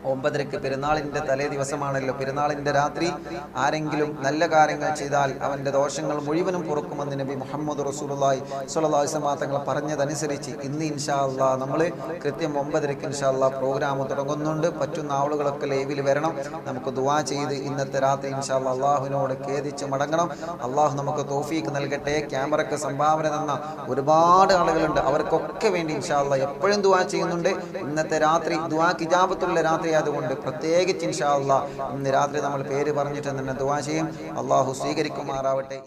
9:30 പെരുന്നാളിന്റെ തലേ ദിവസമാണല്ലോ. പെരുന്നാളിന്റെ രാത്രി ആരെങ്കിലും നല്ല കാര്യങ്ങൾ ചെയ്താൽ അവന്റെ ദോഷങ്ങൾ മുഴുവനും പൊറുക്കുമെന്ന് നബി മുഹമ്മദ് റസൂലുള്ളാഹി സ്വല്ലല്ലാഹു അലൈഹി വസല്ലം തങ്ങൾ പറഞ്ഞതനുസരിച്ച് ഇന്ന് ഇൻഷാ അല്ലാഹ് നമ്മൾ കൃത്യം 9:30 ഇൻഷാ അല്ലാഹ് പ്രോഗ്രാം തുടങ്ങുന്നുണ്ട്. പറ്റുന്ന ആളുകളൊക്കെ ലൈവിൽ വരണം. നമുക്ക് ദുആ ചെയ്ത് ഇന്നത്തെ രാത്രി ഇൻഷാ അല്ലാഹ് അല്ലാഹുവിനോട് ഖേദിച്ച് മടങ്ങണം. അല്ലാഹു നമുക്ക് തൗഫീഖ് നൽകട്ടെ. ക്യാമറയ്ക്ക് സംഭാവന തന്ന ഒരുപാട് ആളുകളുണ്ട്. അവർക്കൊക്കെ വേണ്ടി ഇൻഷാ അല്ലാഹ് എപ്പോഴും ദുആ ചെയ്യുന്നുണ്ട്. ഇന്നത്തെ രാത്രി ദുആക്ക് ഇജാബത്തുള്ള രാത്രി ആയതുകൊണ്ട് പ്രത്യേകിച്ച് ഇൻഷാ അല്ലാഹ് ഇന്ന് രാത്രി നമ്മൾ പേര് പറഞ്ഞിട്ട് തന്നെ ദുആ ചെയ്യും. അല്ലാഹു സ്വീകരിക്കുമാറാവട്ടെ.